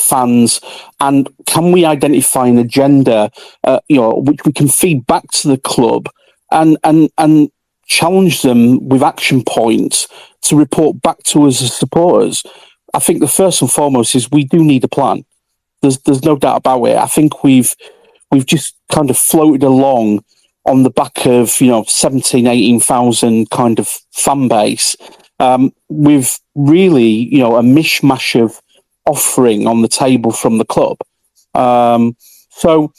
Speaker 4: fans? And can we identify an agenda, which we can feed back to the club and challenge them with action points to report back to us as supporters? I think the first and foremost is we do need a plan. There's no doubt about it. I think we've just kind of floated along on the back of 17,000, 18,000 kind of fan base, with really a mishmash of offering on the table from the club. So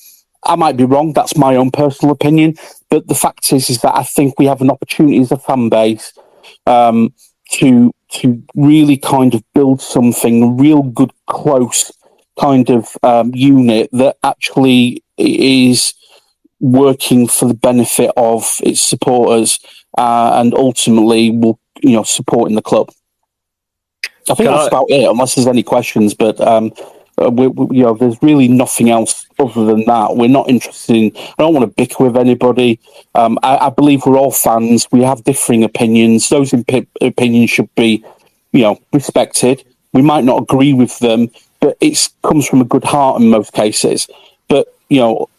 Speaker 4: I might be wrong. That's my own personal opinion. But the fact is that I think we have an opportunity as a fan base to really kind of build something, a real good, close kind of unit that actually is working for the benefit of its supporters and ultimately will, support in the club. I think that's about it, unless there's any questions. But there's really nothing else other than that. We're not interested in. I don't want to bicker with anybody. I believe we're all fans. We have differing opinions. Those opinions should be, respected. We might not agree with them, but it comes from a good heart in most cases. But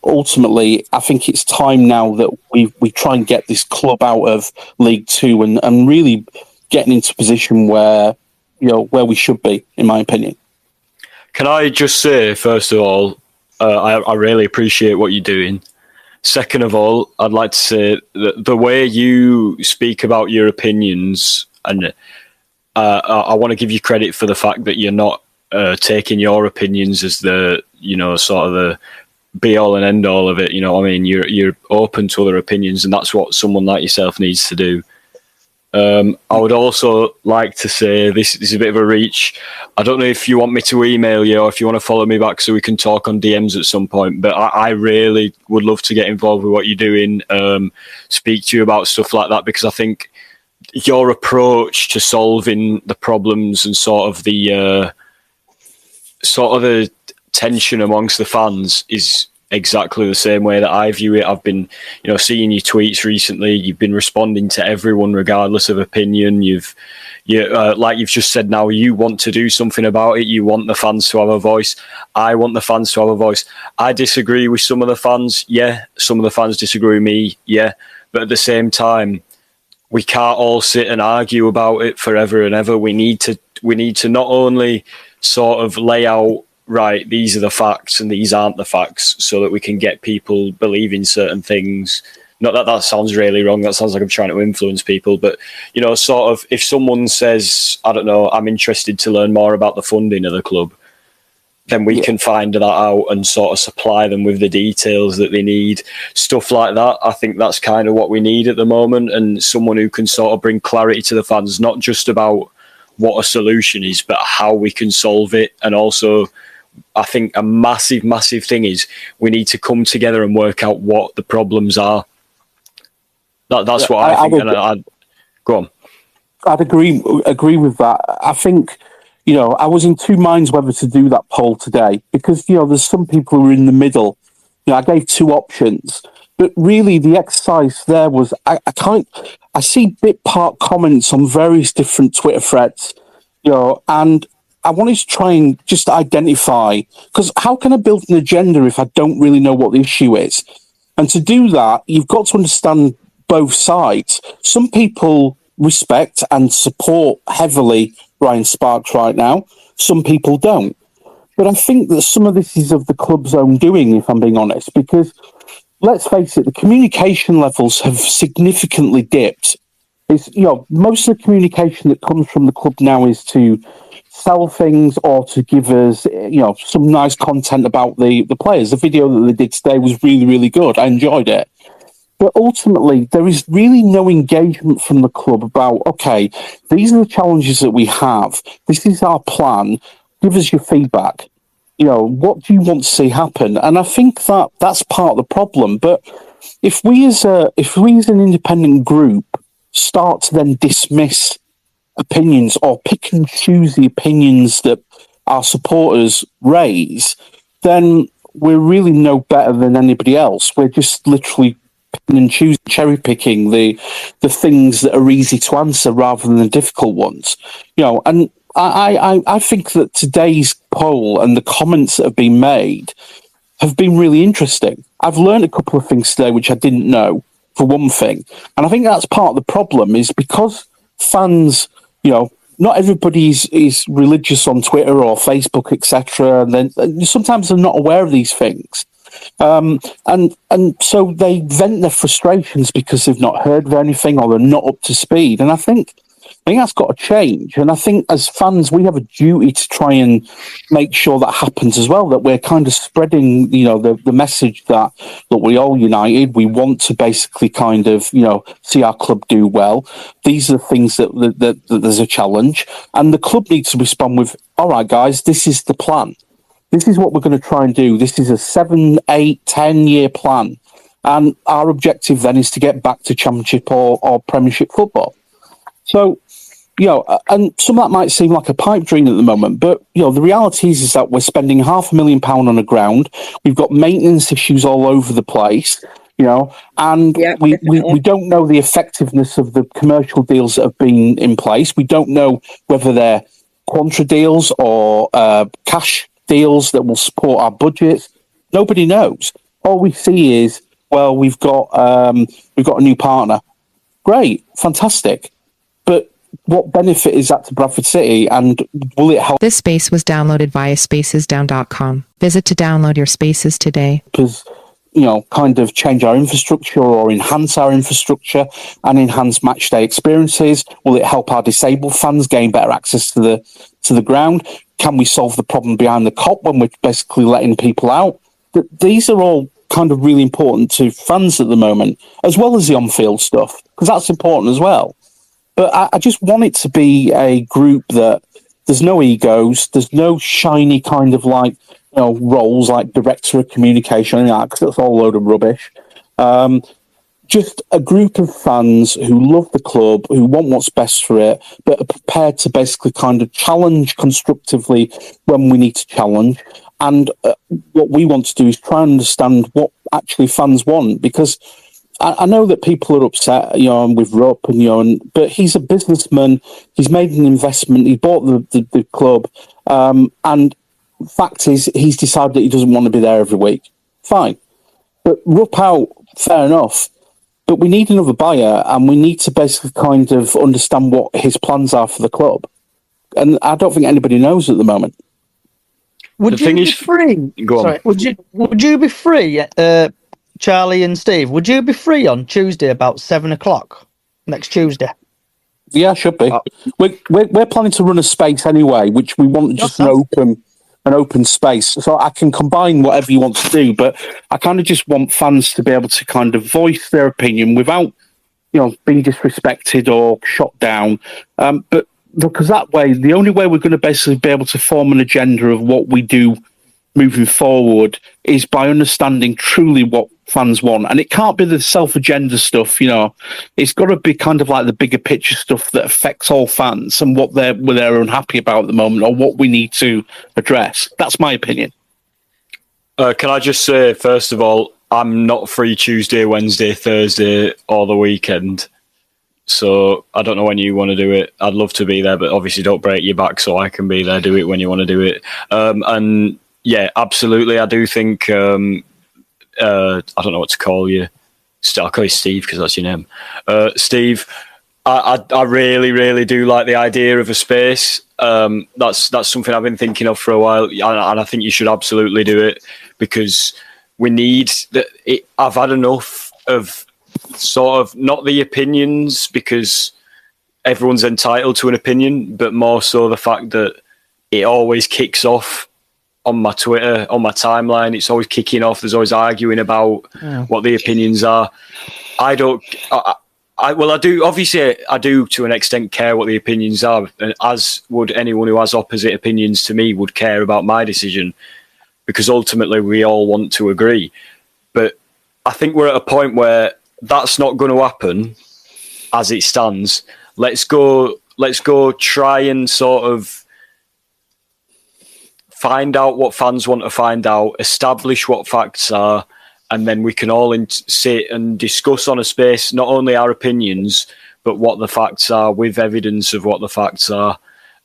Speaker 4: ultimately, I think it's time now that we try and get this club out of League Two and really getting into a position where we should be, in my opinion.
Speaker 3: Can I just say, first of all, I really appreciate what you're doing. Second of all, I'd like to say that the way you speak about your opinions, and I want to give you credit for the fact that you're not taking your opinions as the, sort of the be all and end all of it. You know what I mean? You're open to other opinions, and that's what someone like yourself needs to do. I would also like to say this is a bit of a reach. I don't know if you want me to email you or if you want to follow me back so we can talk on DMs at some point, but I really would love to get involved with what you're doing, speak to you about stuff like that, because I think your approach to solving the problems and sort of the tension amongst the fans is exactly the same way that I view it. I've been, seeing your tweets recently. You've been responding to everyone regardless of opinion. Like you've just said now, you want to do something about it. You want the fans to have a voice. I want the fans to have a voice. I disagree with some of the fans. Yeah. Some of the fans disagree with me. Yeah. But at the same time, we can't all sit and argue about it forever and ever. We need to not only sort of lay out, right, these are the facts and these aren't the facts, so that we can get people believing certain things. Not that sounds really wrong. That sounds like I'm trying to influence people. But, sort of if someone says, I don't know, I'm interested to learn more about the funding of the club, then we can find that out and sort of supply them with the details that they need. Stuff like that. I think that's kind of what we need at the moment. And someone who can sort of bring clarity to the fans, not just about what a solution is, but how we can solve it. And also, I think a massive, massive thing is we need to come together and work out what the problems are. That's what I think. Go on.
Speaker 4: I'd agree with that. I think, I was in two minds whether to do that poll today because, there's some people who are in the middle. I gave two options, but really the exercise there was I see bit part comments on various different Twitter threads, and I wanted to try and just identify, because how can I build an agenda if I don't really know what the issue is? And to do that, you've got to understand both sides. Some people respect and support heavily Ryan Sparks right now. Some people don't. But I think that some of this is of the club's own doing, if I'm being honest, because let's face it, the communication levels have significantly dipped. It's, most of the communication that comes from the club now is to sell things or to give us, some nice content about the players. The video that they did today was really, really good. I enjoyed it. But ultimately, there is really no engagement from the club about, okay, these are the challenges that we have. This is our plan. Give us your feedback. What do you want to see happen? And I think that that's part of the problem. But if we as an independent group start to then dismiss opinions or pick and choose the opinions that our supporters raise, then we're really no better than anybody else. We're just literally picking and choosing, cherry picking the things that are easy to answer rather than the difficult ones. And I think that today's poll and the comments that have been made have been really interesting. I've learned a couple of things today which I didn't know, for one thing. And I think that's part of the problem is because fans, not everybody is religious on Twitter or Facebook, etc. And then sometimes they're not aware of these things. And so they vent their frustrations because they've not heard of anything or they're not up to speed. And I think that's got to change. And I think as fans, we have a duty to try and make sure that happens as well, that we're kind of spreading, the message that we're all united. We want to basically kind of, see our club do well. These are the things that there's a challenge. And the club needs to respond with, all right, guys, this is the plan. This is what we're going to try and do. This is a 7, 8, 10-year plan. And our objective then is to get back to Championship or Premiership football. So, and some of that might seem like a pipe dream at the moment, but, the reality is that we're spending £500,000 on the ground. We've got maintenance issues all over the place, and we don't know the effectiveness of the commercial deals that have been in place. We don't know whether they're contra deals or cash deals that will support our budgets. Nobody knows. All we see is, well, we've got a new partner. Great, fantastic. But what benefit is that to Bradford City, and will it help?
Speaker 5: This space was downloaded via spacesdown.com. Visit to download your spaces today.
Speaker 4: Because, kind of change our infrastructure or enhance our infrastructure and enhance match day experiences? Will it help our disabled fans gain better access to the ground? Can we solve the problem behind the cop when we're basically letting people out? These are all kind of really important to fans at the moment, as well as the on-field stuff, because that's important as well. But I just want it to be a group that there's no egos, there's no shiny kind of roles like director of communication, because that's all a load of rubbish. Just a group of fans who love the club, who want what's best for it, but are prepared to basically kind of challenge constructively when we need to challenge, And what we want to do is try and understand what actually fans want, because I know that people are upset, with Rupp, but he's a businessman. He's made an investment. He bought the club, and fact is, he's decided that he doesn't want to be there every week. Fine, but Rupp out, fair enough. But we need another buyer, and we need to basically kind of understand what his plans are for the club. And I don't think anybody knows at the moment.
Speaker 1: Would you be free?
Speaker 3: Go on.
Speaker 1: Sorry, would you be free, Charlie and Steve? Would you be free on Tuesday about 7:00 next Tuesday?
Speaker 4: Yeah, should be. We're planning to run a space anyway, which we want just an open space, so I can combine whatever you want to do. But I kind of just want fans to be able to kind of voice their opinion without, being disrespected or shot down. But because that way, the only way we're going to basically be able to form an agenda of what we do moving forward is by understanding truly what fans want. And it can't be the self-agenda stuff, It's got to be kind of like the bigger picture stuff that affects all fans and what they're unhappy about at the moment, or what we need to address. That's my opinion.
Speaker 3: Can I just say, first of all, I'm not free Tuesday, Wednesday, Thursday, or the weekend. So I don't know when you want to do it. I'd love to be there, but obviously don't break your back so I can be there. Do it when you want to do it. And yeah, absolutely. I do think, I don't know what to call you. I'll call you Steve because that's your name. Steve, I really, really do like the idea of a space. That's something I've been thinking of for a while. And I think you should absolutely do it, because we need I've had enough of sort of not the opinions, because everyone's entitled to an opinion, but more so the fact that it always kicks off on my Twitter, on my timeline. It's always kicking off. There's always arguing about what the opinions are. I do, obviously I do to an extent care what the opinions are, and as would anyone who has opposite opinions to me would care about my decision, because ultimately we all want to agree. But I think we're at a point where that's not going to happen as it stands. Let's go try and sort of find out what fans want to find out, establish what facts are, and then we can all sit and discuss on a space, not only our opinions, but what the facts are, with evidence of what the facts are.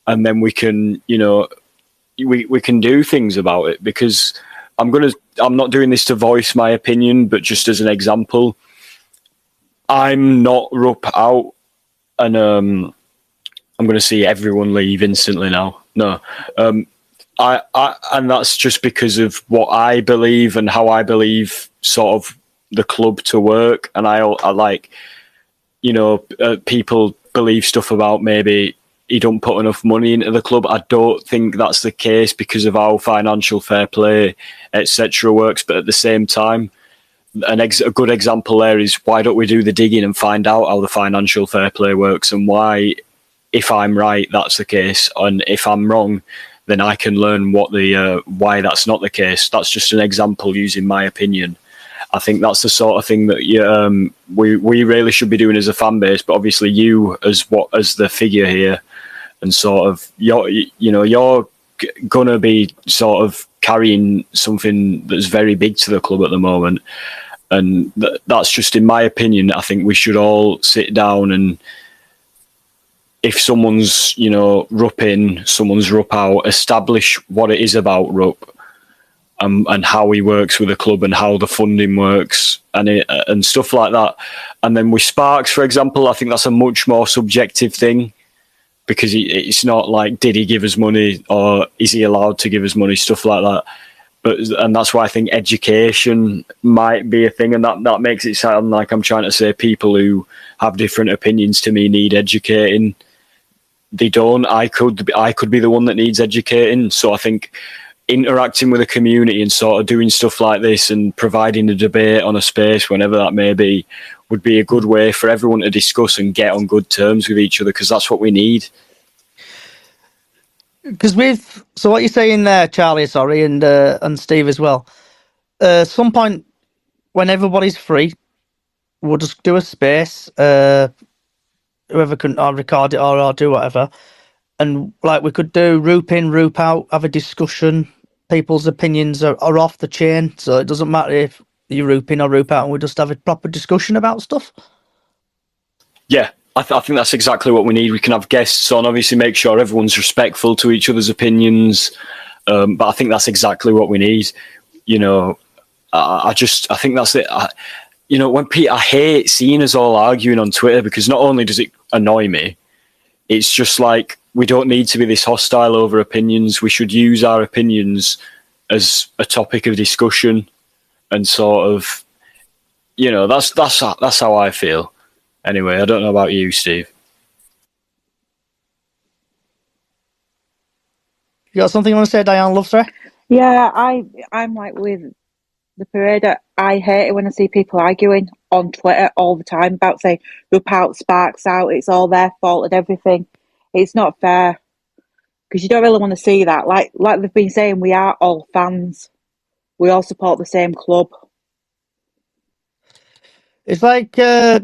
Speaker 3: And then we can, we can do things about it, because I'm not doing this to voice my opinion, but just as an example, I'm not Rupp out, and I'm going to see everyone leave instantly now. No, I and that's just because of what I believe and how I believe sort of the club to work. And I like, people believe stuff about maybe he don't put enough money into the club. I don't think that's the case because of how financial fair play, etc. works. But at the same time, a good example there is, why don't we do the digging and find out how the financial fair play works, and why, if I'm right, that's the case, and if I'm wrong, then I can learn why that's not the case. That's just an example using my opinion. I think that's the sort of thing that we really should be doing as a fan base. But obviously, you as the figure here, and sort of you're gonna be sort of carrying something that's very big to the club at the moment. And that's just, in my opinion, I think we should all sit down, and if someone's, Rupp in, someone's Rupp out, establish what it is about Rupp, and how he works with the club, and how the funding works, and stuff like that. And then with Sparks, for example, I think that's a much more subjective thing, because it's not like, did he give us money, or is he allowed to give us money, stuff like that. And that's why I think education might be a thing, and that makes it sound like I'm trying to say people who have different opinions to me need educating. They don't. I could be the one that needs educating. So I think interacting with the community and sort of doing stuff like this and providing a debate on a space, whenever that may be, would be a good way for everyone to discuss and get on good terms with each other, because that's what we need.
Speaker 1: Because so what you're saying there, Charlie, sorry, and Steve as well, some point when everybody's free, we'll just do a space, whoever can, I'll record it or I'll do whatever, and like we could do Rupp in, Rupp out, have a discussion, people's opinions are off the chain, so it doesn't matter if you roop in or roop out, and we just have a proper discussion about stuff.
Speaker 3: Yeah, I think that's exactly what we need. We can have guests on, obviously make sure everyone's respectful to each other's opinions, but I think that's exactly what we need. You know, I think that's it. I hate seeing us all arguing on Twitter, because not only does it annoy me, it's just like, we don't need to be this hostile over opinions. We should use our opinions as a topic of discussion, and sort of, that's how I feel. Anyway, I don't know about you, Steve.
Speaker 1: You got something you want to say, Diane Lovestory?
Speaker 2: Yeah, I'm like with the parade. I hate it when I see people arguing on Twitter all the time about saying roop out, sparks out, it's all their fault and everything. It's not fair, because you don't really want to see that. Like they've been saying, we are all fans. We all support the same club.
Speaker 1: It's like, I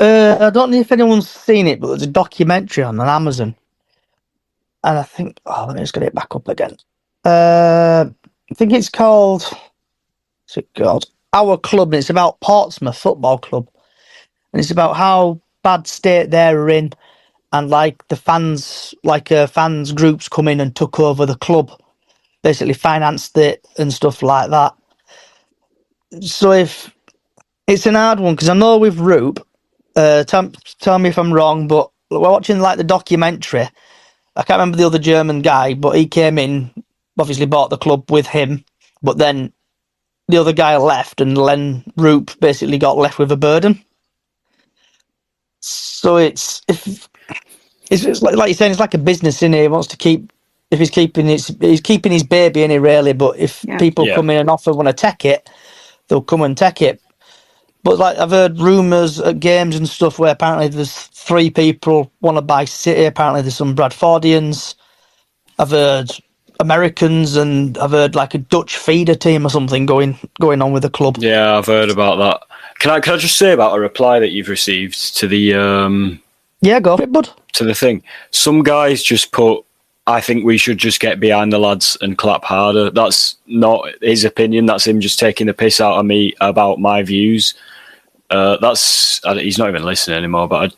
Speaker 1: don't know if anyone's seen it, but there's a documentary on Amazon. And I think, let me just get it back up again. I think it's called, what's it called? Our Club, and it's about Portsmouth Football Club. And it's about how bad state they're in, and like the fans, fans groups come in and took over the club, basically financed it and stuff like that. So if it's an hard one, because I know with Roop, tell me if I'm wrong, but we're watching like the documentary. I can't remember the other German guy, but he came in, obviously bought the club with him, but then the other guy left, and Len Roop basically got left with a burden. So it's like you're saying, it's like a business, innit? He wants to keep, if he's keeping his baby, innit, really? But if people come in and want to take it, they'll come and take it. But like, I've heard rumours at games and stuff where apparently there's 3 people want to buy City. Apparently there's some Bradfordians. I've heard Americans, and I've heard like a Dutch feeder team or something going on with the club.
Speaker 3: Yeah, I've heard about that. Can I just say about a reply that you've received to the
Speaker 1: Yeah, go for it, bud.
Speaker 3: to the thing? Some guys just put, I think we should just get behind the lads and clap harder. That's not his opinion. That's him just taking the piss out of me about my views. He's not even listening anymore. But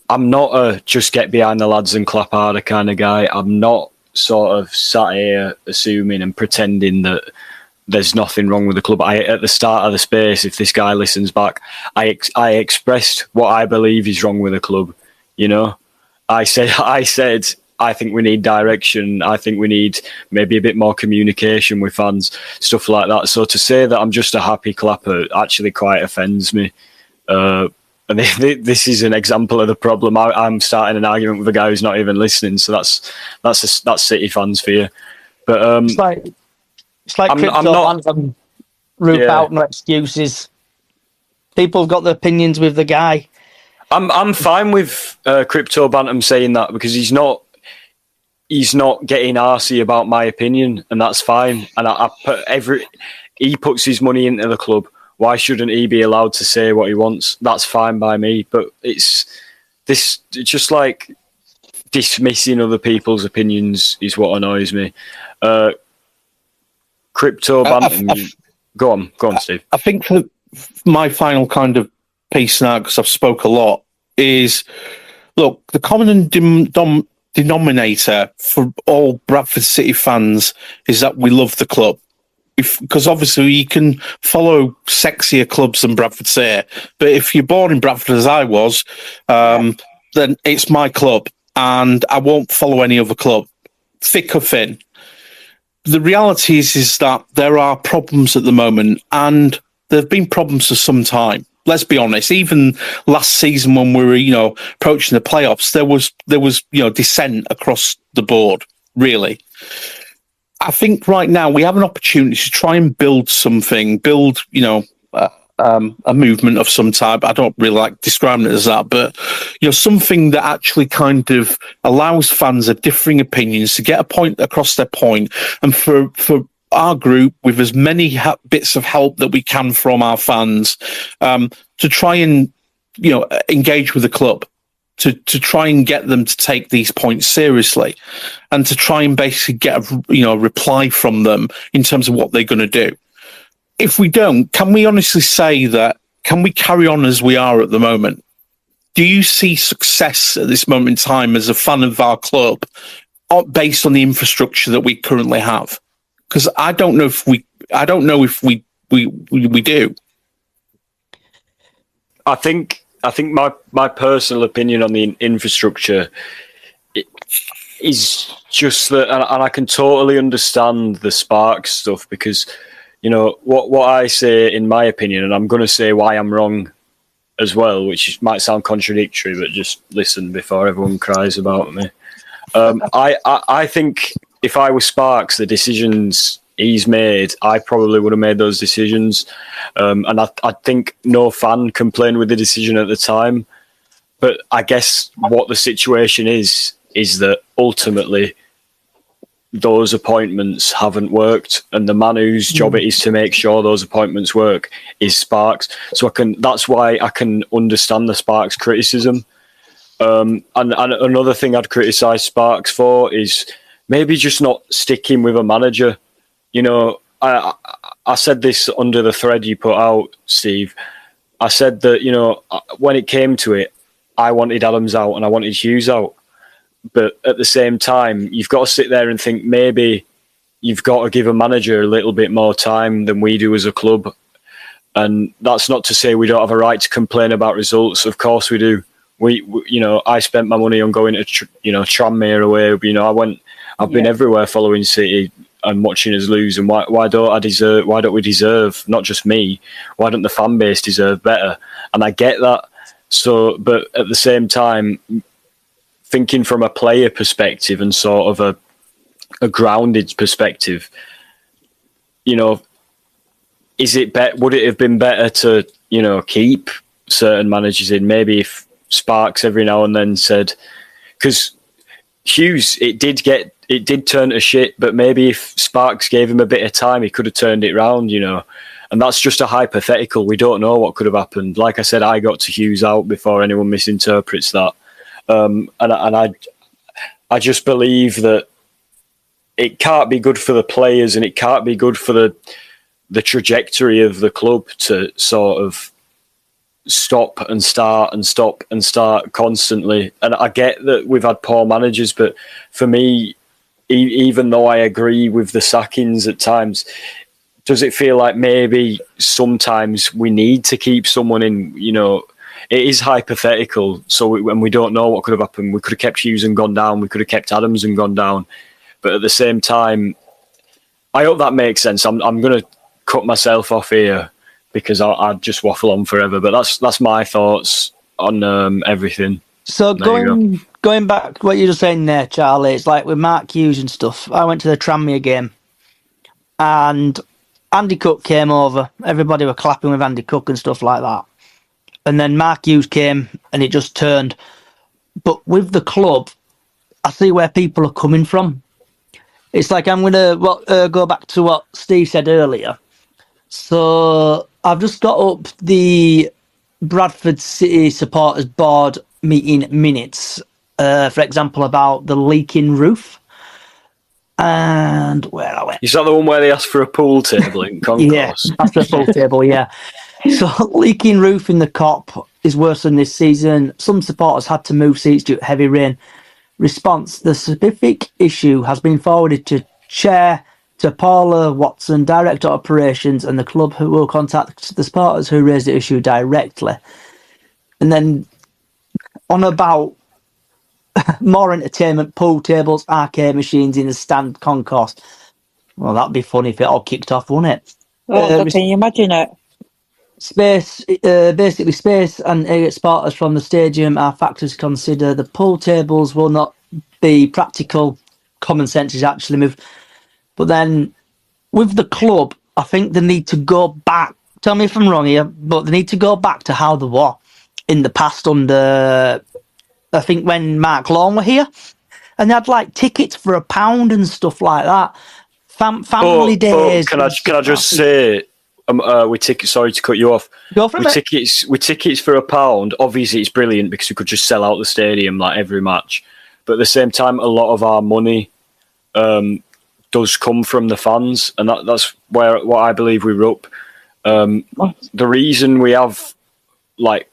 Speaker 3: I'm not a just get behind the lads and clap harder kind of guy. I'm not sort of sat here assuming and pretending that there's nothing wrong with the club. At the start of the space, if this guy listens back, I expressed what I believe is wrong with the club. You know, I said I think we need direction. I think we need maybe a bit more communication with fans, stuff like that. So to say that I'm just a happy clapper actually quite offends me. And this is an example of the problem. I'm starting an argument with a guy who's not even listening. So that's City fans for you. But
Speaker 1: it's like crypto fans and roop out, no excuses. People have got their opinions with the guy.
Speaker 3: I'm fine with Crypto Bantam saying that, because he's not getting arsey about my opinion, and that's fine. And he puts his money into the club. Why shouldn't he be allowed to say what he wants? That's fine by me. But it's just like dismissing other people's opinions is what annoys me. Crypto Bantam, go on, Steve.
Speaker 4: I think for my final kind of piece now, because I've spoke a lot, is look, the common denominator for all Bradford City fans is that we love the club. Because obviously you can follow sexier clubs than Bradford City, but if you're born in Bradford as I was, then it's my club, and I won't follow any other club, thick or thin. The reality is that there are problems at the moment, and there have been problems for some time. Let's be honest. Even last season, when we were, approaching the playoffs, there was dissent across the board. Really, I think right now we have an opportunity to try and build something, a movement of some type. I don't really like describing it as that, but something that actually kind of allows fans of differing opinions to get a point across their point, and for our group, with as many bits of help that we can from our fans, to try and engage with the club. to try and get them to take these points seriously, and to try and basically get a reply from them in terms of what they're going to do. If we don't, can we honestly say that? Can we carry on as we are at the moment? Do you see success at this moment in time as a fan of our club based on the infrastructure that we currently have? Because I don't know if we do.
Speaker 3: I think my personal opinion on the infrastructure is just that, and I can totally understand the Sparks stuff, because what I say, in my opinion, and I'm going to say why I'm wrong as well, which might sound contradictory, but just listen before everyone cries about me. I think if I was Sparks, the decisions he's made, I probably would have made those decisions. And I think no fan complained with the decision at the time. But I guess what the situation is that ultimately those appointments haven't worked, and the man whose job it is to make sure those appointments work is Sparks. So that's why I can understand the Sparks criticism. And another thing I'd criticise Sparks for is maybe just not sticking with a manager. I said this under the thread you put out, Steve. I said that, when it came to it, I wanted Adams out and I wanted Hughes out. But at the same time, you've got to sit there and think maybe you've got to give a manager a little bit more time than we do as a club. And that's not to say we don't have a right to complain about results. Of course we do. I spent my money on going to, Tranmere away. I've been everywhere following City and watching us lose. And why don't we deserve, not just me, why don't the fan base deserve better? And I get that. So, but at the same time, thinking from a player perspective and sort of a grounded perspective, would it have been better to, keep certain managers in? Maybe if Sparks every now and then said, because Hughes, it did turn to shit, but maybe if Sparks gave him a bit of time, he could have turned it round, and that's just a hypothetical. We don't know what could have happened. Like I said, I got to Hughes out before anyone misinterprets that. And I just believe that it can't be good for the players, and it can't be good for the trajectory of the club to sort of stop and start and stop and start constantly. And I get that we've had poor managers, but for me, even though I agree with the sackings at times, does it feel like maybe sometimes we need to keep someone in? It is hypothetical, when we don't know what could have happened. We could have kept Hughes and gone down. We could have kept Adams and gone down. But at the same time, I hope that makes sense. I'm going to cut myself off here because I'd just waffle on forever. But that's my thoughts on everything.
Speaker 1: So going back to what you were saying there, Charlie, it's like with Mark Hughes and stuff. I went to the Tranmere game, and Andy Cook came over. Everybody were clapping with Andy Cook and stuff like that. And then Mark Hughes came and it just turned. But with the club, I see where people are coming from. It's like I'm going to go back to what Steve said earlier. So I've just got up the Bradford City Supporters Board meeting minutes, for example, about the leaking roof. And where are we?
Speaker 3: Is that the one where they asked for a pool table in concourse?
Speaker 1: Yeah, after a pool table, yeah. So leaking roof in the Kop is worse than this season. Some supporters had to move seats due to heavy rain. Response: the specific issue has been forwarded to Chair, to Paula Watson, Director of Operations, and the club, who will contact the supporters who raised the issue directly. And then on about more entertainment, pool tables, arcade machines in the stand concourse. Well, that'd be funny if it all kicked off, wouldn't it?
Speaker 2: Can you imagine it?
Speaker 1: Basically space and area supporters from the stadium are factors to consider. The pool tables will not be practical. Common sense is actually moved. But then with the club, I think they need to go back. Tell me if I'm wrong here, but they need to go back to how they were in the past under, I think, when Mark Lawn were here. And they had like tickets for £1 and stuff like that. Family days.
Speaker 3: Can I just say, with tickets. Sorry to cut you off.
Speaker 1: Go for it.
Speaker 3: With tickets for £1, obviously it's brilliant because we could just sell out the stadium like every match. But at the same time, a lot of our money does come from the fans, and that's what I believe we Rupp. The reason we have, like,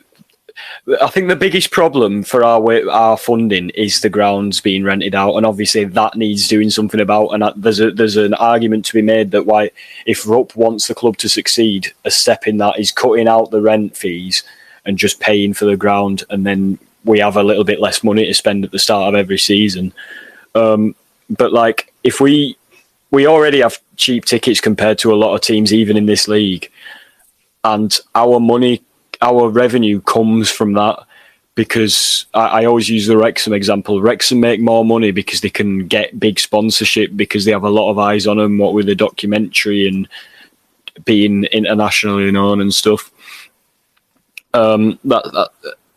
Speaker 3: I think the biggest problem for our funding is the grounds being rented out, and obviously that needs doing something about. And there's an argument to be made that why, if Rupp wants the club to succeed, a step in that is cutting out the rent fees and just paying for the ground, and then we have a little bit less money to spend at the start of every season. But like, if we already have cheap tickets compared to a lot of teams, even in this league, and our revenue comes from that, because I always use the Wrexham example. Wrexham make more money because they can get big sponsorship, because they have a lot of eyes on them, what with the documentary and being internationally known and stuff.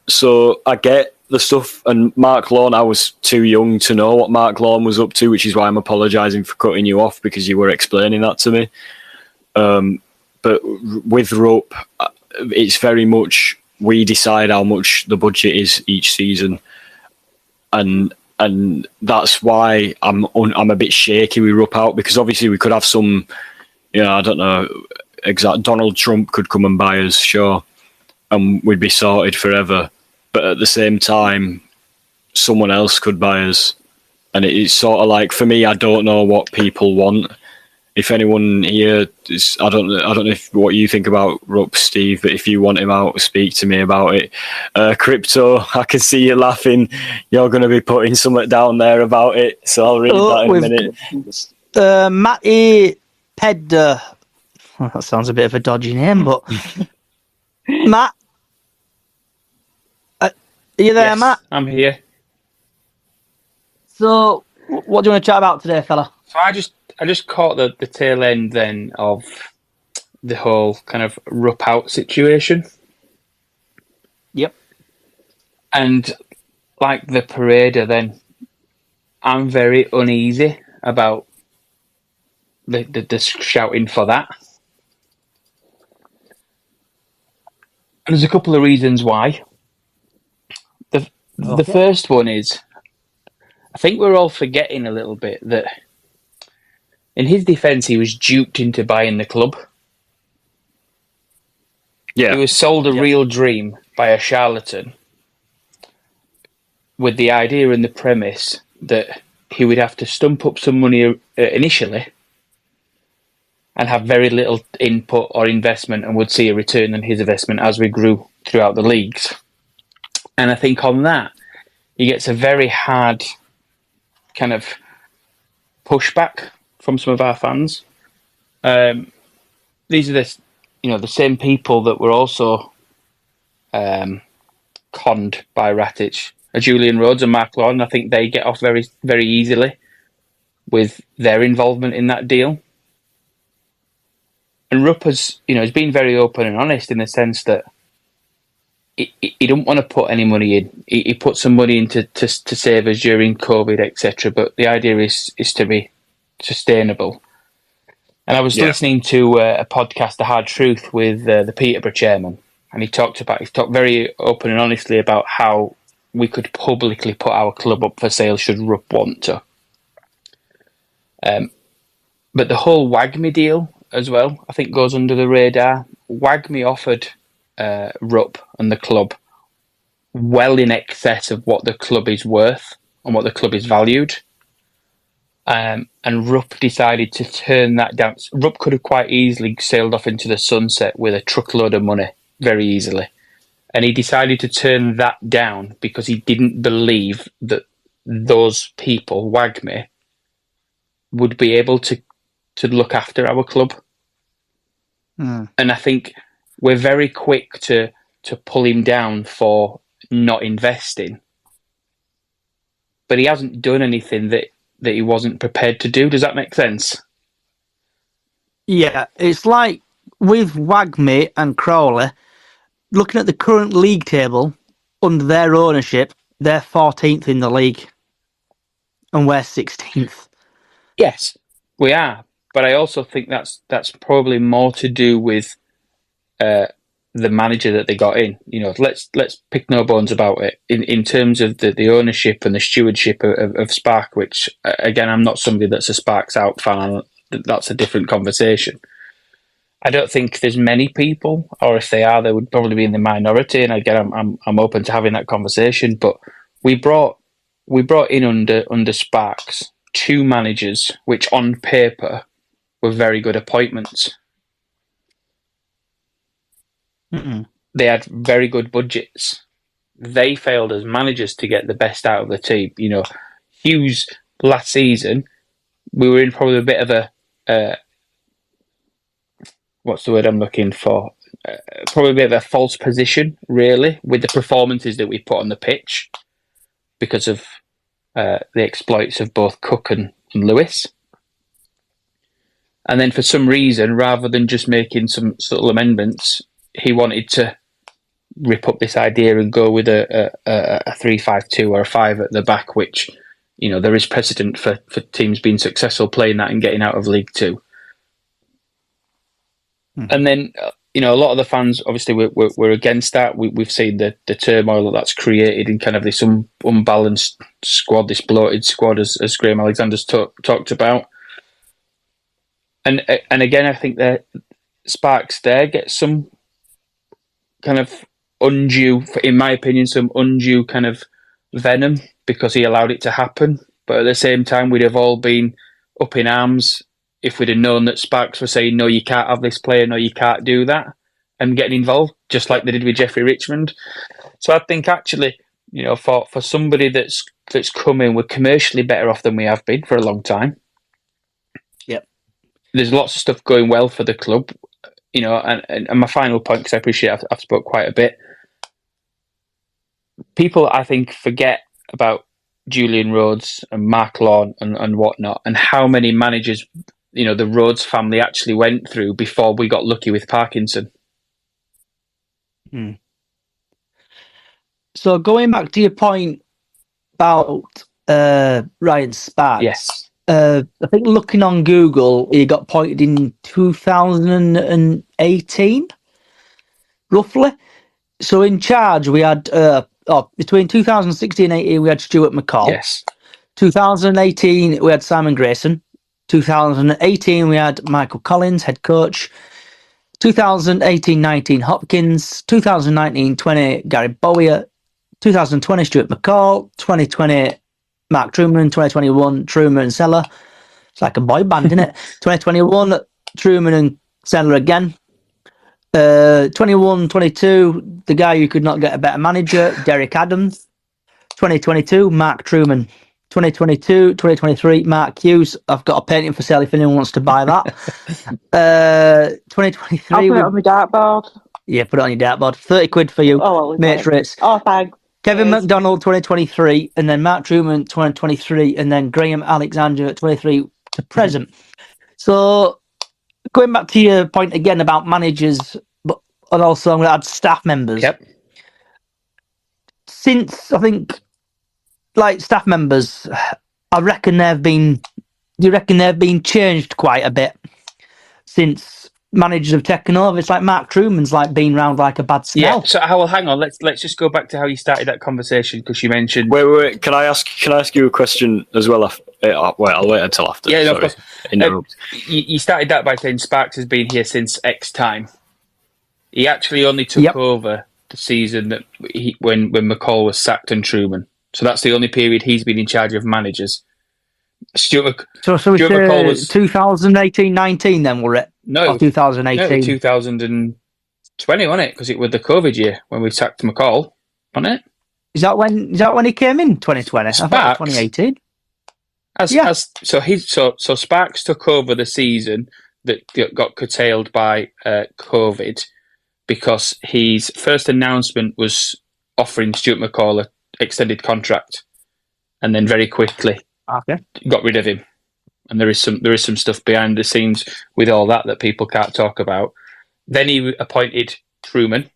Speaker 3: So I get the stuff, and Mark Lawn, I was too young to know what Mark Lawn was up to, which is why I'm apologising for cutting you off, because you were explaining that to me. But with Rupp, it's very much we decide how much the budget is each season, and that's why I'm a bit shaky with Rupp out, because obviously we could have some, I don't know, Donald Trump could come and buy us, sure, and we'd be sorted forever. But at the same time, someone else could buy us, and it's sort of like, for me, I don't know what people want. If anyone here is, I don't know if what you think about Rupp, Steve, but if you want him out, speak to me about it. Crypto, I can see you laughing. You're going to be putting something down there about it, so I'll read that in a minute.
Speaker 1: Matty Ped. That sounds a bit of a dodgy name, but Matt, are you there,
Speaker 6: Yes,
Speaker 1: Matt?
Speaker 6: I'm here.
Speaker 1: So, what do you want to chat about today, fella?
Speaker 6: So I just caught the tail end then of the whole kind of Rupp out situation.
Speaker 1: Yep.
Speaker 6: And like the parader then, I'm very uneasy about the shouting for that. And there's a couple of reasons why. The first one is, I think we're all forgetting a little bit that in his defence, he was duped into buying the club.
Speaker 3: Yeah.
Speaker 6: He was sold a real dream by a charlatan with the idea and the premise that he would have to stump up some money initially and have very little input or investment, and would see a return on his investment as we grew throughout the leagues. And I think on that, he gets a very hard kind of pushback from some of our fans. These are the same people that were also conned by Ratic. Julian Rhodes and Mark Lawn, I think they get off very, very easily with their involvement in that deal. And Rupp has been very open and honest in the sense that he don't want to put any money in. He put some money in to save us during COVID, etc. But the idea is to be sustainable. And I was listening to a podcast, The Hard Truth, with the Peterborough chairman, and he talked very open and honestly about how we could publicly put our club up for sale should Rupp want to. But the whole WAGMI deal as well, I think, goes under the radar. WAGMI offered Rupp and the club well in excess of what the club is worth and what the club is valued. And Rupp decided to turn that down. Rupp could have quite easily sailed off into the sunset with a truckload of money very easily. And he decided to turn that down because he didn't believe that those people, WAGMI, would be able to look after our club. And I think we're very quick to pull him down for not investing. But he hasn't done anything that he wasn't prepared to do. Does that make sense?
Speaker 1: Yeah, it's like with WAGMI and Crawley, looking at the current league table, under their ownership, they're 14th in the league. And we're 16th.
Speaker 6: Yes, we are. But I also think that's probably more to do with the manager that they got in. You know, let's pick no bones about it. In terms of the ownership and the stewardship of Spark, which again, I'm not somebody that's a Sparks out fan. That's a different conversation. I don't think there's many people, or if they are, they would probably be in the minority. And again, I'm open to having that conversation. But we brought in under Sparks 2 managers, which on paper were very good appointments.
Speaker 1: Mm-mm.
Speaker 6: They had very good budgets. They failed as managers to get the best out of the team. You know, Hughes last season, we were in probably a bit of a what's the word I'm looking for? Probably a bit of a false position, really, with the performances that we put on the pitch because of the exploits of both Cook and Lewis. And then for some reason, rather than just making some subtle amendments, he wanted to rip up this idea and go with a 3-5-2 or a 5 at the back, which, you know, there is precedent for teams being successful playing that and getting out of League Two. And then, you know, a lot of the fans, obviously, we're against that. We've seen the turmoil that's created in kind of this unbalanced squad, this bloated squad, as Graham Alexander's talked about. And again, I think that Sparks there gets some kind of undue, in my opinion, some undue kind of venom because he allowed it to happen. But at the same time, we'd have all been up in arms if we'd have known that Sparks were saying, no, you can't have this player, no, you can't do that, and getting involved, just like they did with Jeffrey Richmond. So I think actually, you know, for somebody that's come in, we're commercially better off than we have been for a long time.
Speaker 1: Yep.
Speaker 6: There's lots of stuff going well for the club, you know, and my final point, because I appreciate I've spoke quite a bit. People, I think, forget about Julian Rhodes and Mark Lawn and whatnot, and how many managers, you know, the Rhodes family actually went through before we got lucky with Parkinson.
Speaker 1: So going back to your point about Ryan Sparks,
Speaker 6: Yes.
Speaker 1: I think looking on Google, he got appointed in 2018, roughly. So in charge, we had between 2016 and 18, we had Stuart McCall.
Speaker 6: Yes.
Speaker 1: 2018, we had Simon Grayson. 2018, we had Michael Collins, head coach. 2018-19, Hopkins. 2019-20, Gary Bowyer. 2020, Stuart McCall. 2020, Mark Truman. 2021, Truman and Seller. It's like a boy band, isn't it? 2021, Truman and Seller again. 21-22, the guy who could not get a better manager, Derek Adams. 2022, Mark Truman. 2022-2023, Mark Hughes. I've got a painting for sale if anyone wants to buy that. 2023.
Speaker 2: I'll put it on my dartboard.
Speaker 1: Yeah, put it on your dartboard. 30 quid for you.
Speaker 2: Oh, well,
Speaker 1: Mates rates.
Speaker 2: Oh, thanks.
Speaker 1: Kevin
Speaker 2: Cheers.
Speaker 1: McDonald, 2023, and then Mark Truman, 2023, and then Graham Alexander, 23 to present. So, going back to your point again about managers, but and also I'm going to add staff members.
Speaker 6: Yep.
Speaker 1: Since, I think, like staff members, I reckon they've been changed quite a bit since managers have taken over. It's like Mark Truman's like been round like a bad smell.
Speaker 6: Yeah. So, well, hang on. Let's just go back to how you started that conversation, because you mentioned.
Speaker 3: Wait. Can I ask you a question as well? Wait, I'll wait until after.
Speaker 6: Yeah, no,
Speaker 3: sorry.
Speaker 6: of course.
Speaker 3: Interrupt.
Speaker 6: You started that by saying Sparks has been here since X time. He actually only took over the season that when McCall was sacked and Truman. So that's the only period he's been in charge of managers. Stuart McCall was
Speaker 1: 2018-19 then, were it?
Speaker 6: No,
Speaker 1: or 2018.
Speaker 6: 2020, wasn't it? Because it was the COVID year when we sacked McCall, wasn't it?
Speaker 1: Is that when he came in 2020? I thought it was 2018.
Speaker 6: So Sparks took over the season that got curtailed by COVID, because his first announcement was offering Stuart McCall an extended contract, and then very quickly got rid of him. And there is some stuff behind the scenes with all that people can't talk about. Then he appointed Truman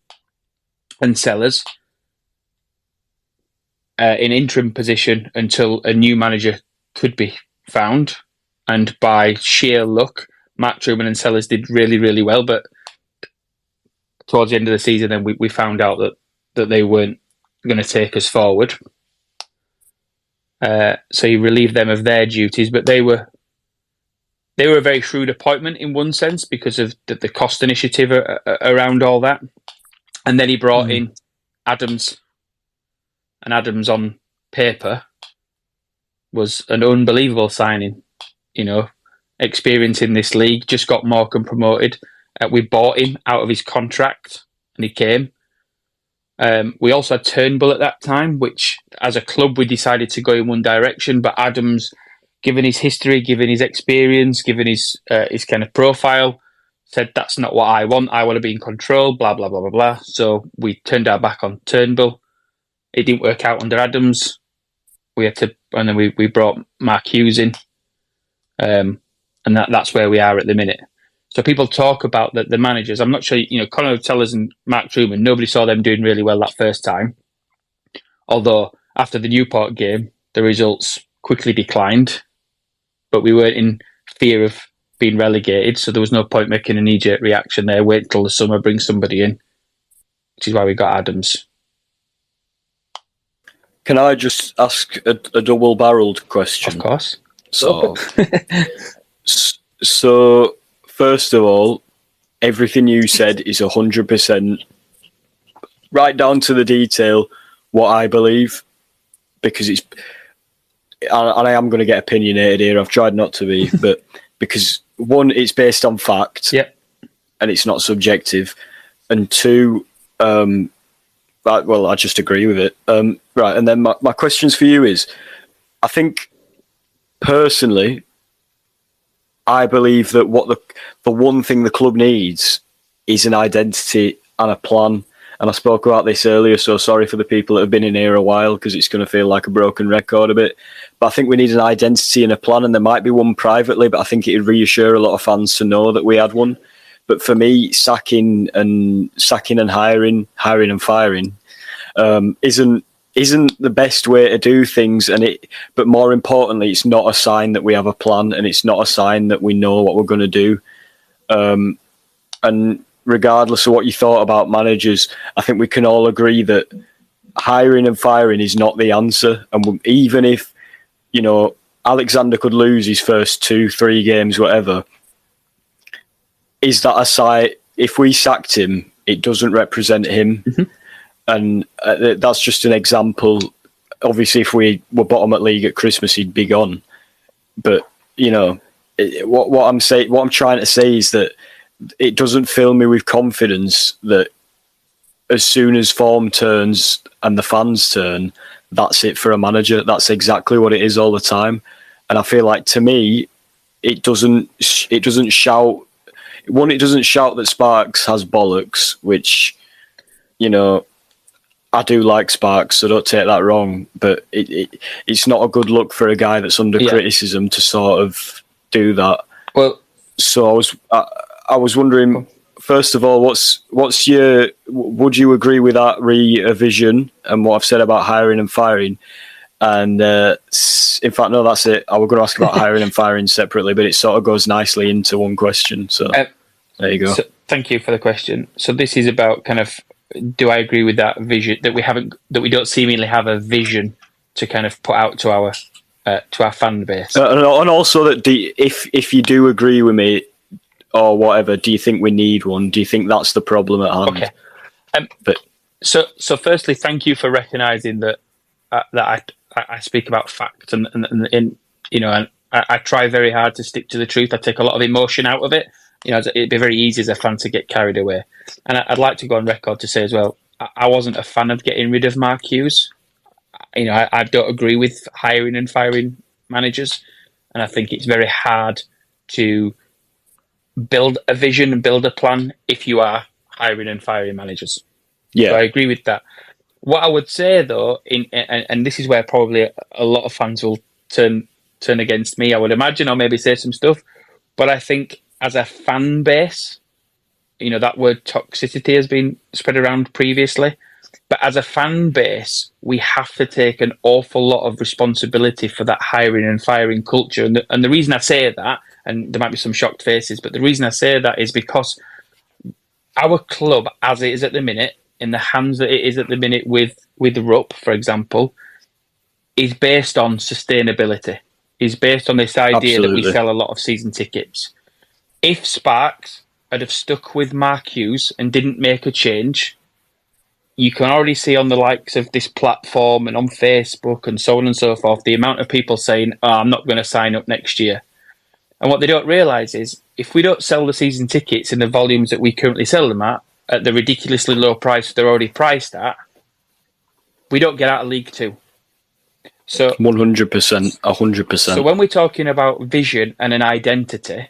Speaker 6: and Sellers in interim position until a new manager could be found. And by sheer luck, Mark Truman and Sellers did really, really well, but towards the end of the season, then we found out that they weren't going to take us forward. So he relieved them of their duties, but they were a very shrewd appointment in one sense because of the cost initiative around all that. And then he brought in Adams, and Adams on paper was an unbelievable signing. Experience in this league, just got Morecambe promoted. We bought him out of his contract, and he came. We also had Turnbull at that time, which as a club we decided to go in one direction, but Adams, given his history, given his experience, given his kind of profile, said that's not what I want. I want to be in control, blah, blah, blah, blah, blah. So we turned our back on Turnbull. It didn't work out under Adams. And then we brought Mark Hughes in. And that's where we are at the minute. So people talk about the managers. I'm not sure, Conor Tellers and Mark Truman, nobody saw them doing really well that first time. Although after the Newport game, the results quickly declined. But we weren't in fear of being relegated, so there was no point making a knee-jerk reaction there. Wait until the summer, bring somebody in, which is why we got Adams.
Speaker 3: Can I just ask a double-barreled question?
Speaker 6: Of course.
Speaker 3: So first of all, everything you said is 100% right down to the detail what I believe, because and I am going to get opinionated here. I've tried not to be, but because one, it's based on fact,
Speaker 6: and
Speaker 3: it's not subjective, and two, I just agree with it. Right, and then my questions for you is, I think personally, I believe that what the one thing the club needs is an identity and a plan. And I spoke about this earlier, so sorry for the people that have been in here a while because it's going to feel like a broken record a bit. But I think we need an identity and a plan, and there might be one privately, but I think it would reassure a lot of fans to know that we had one. But for me, sacking and hiring and firing isn't the best way to do things, but more importantly, it's not a sign that we have a plan, and it's not a sign that we know what we're going to do. And regardless of what you thought about managers, I think we can all agree that hiring and firing is not the answer. And even if, Alexander could lose his first 2-3 games, whatever, is that a sign? If we sacked him, it doesn't represent him. Mm-hmm. And that's just an example. Obviously, if we were bottom at league at Christmas, he'd be gone. But, what I'm trying to say is that it doesn't fill me with confidence that as soon as form turns and the fans turn, that's it for a manager. That's exactly what it is all the time. And I feel like, to me, it doesn't shout. One, it doesn't shout that Sparks has bollocks, which, I do like Sparks, so don't take that wrong. But it's not a good look for a guy that's under criticism to sort of do that.
Speaker 6: Well,
Speaker 3: so I was wondering, first of all, would you agree with that revision and what I've said about hiring and firing? And in fact, no, that's it. I was going to ask about hiring and firing separately, but it sort of goes nicely into one question. So there you go.
Speaker 6: So, thank you for the question. So this is about kind of, do I agree with that vision that we don't seemingly have a vision to kind of put out to our fan base,
Speaker 3: and also that if you do agree with me or whatever, do you think we need one? Do you think that's the problem at hand?
Speaker 6: Okay. So firstly, thank you for recognising that I speak about fact and I try very hard to stick to the truth. I take a lot of emotion out of it. It'd be very easy as a fan to get carried away. And I'd like to go on record to say as well, I wasn't a fan of getting rid of Mark Hughes. I don't agree with hiring and firing managers, and I think it's very hard to build a vision and build a plan if you are hiring and firing managers.
Speaker 3: Yeah,
Speaker 6: so I agree with that. What I would say though, and this is where probably a lot of fans will turn against me, I would imagine, or maybe say some stuff, but I think as a fan base, that word toxicity has been spread around previously. But as a fan base, we have to take an awful lot of responsibility for that hiring and firing culture. And the reason I say that, and there might be some shocked faces, but the reason I say that is because our club, as it is at the minute, in the hands that it is at the minute with Rupp, for example, is based on sustainability. Is based on this idea that we
Speaker 3: Absolutely.
Speaker 6: sell a lot of season tickets. If Sparks had have stuck with Mark Hughes and didn't make a change, you can already see on the likes of this platform and on Facebook and so on and so forth, the amount of people saying, "Oh, I'm not going to sign up next year." And what they don't realise is, if we don't sell the season tickets in the volumes that we currently sell them at the ridiculously low price they're already priced at, we don't get out of League Two. So
Speaker 3: 100%, 100%.
Speaker 6: So when we're talking about vision and an identity,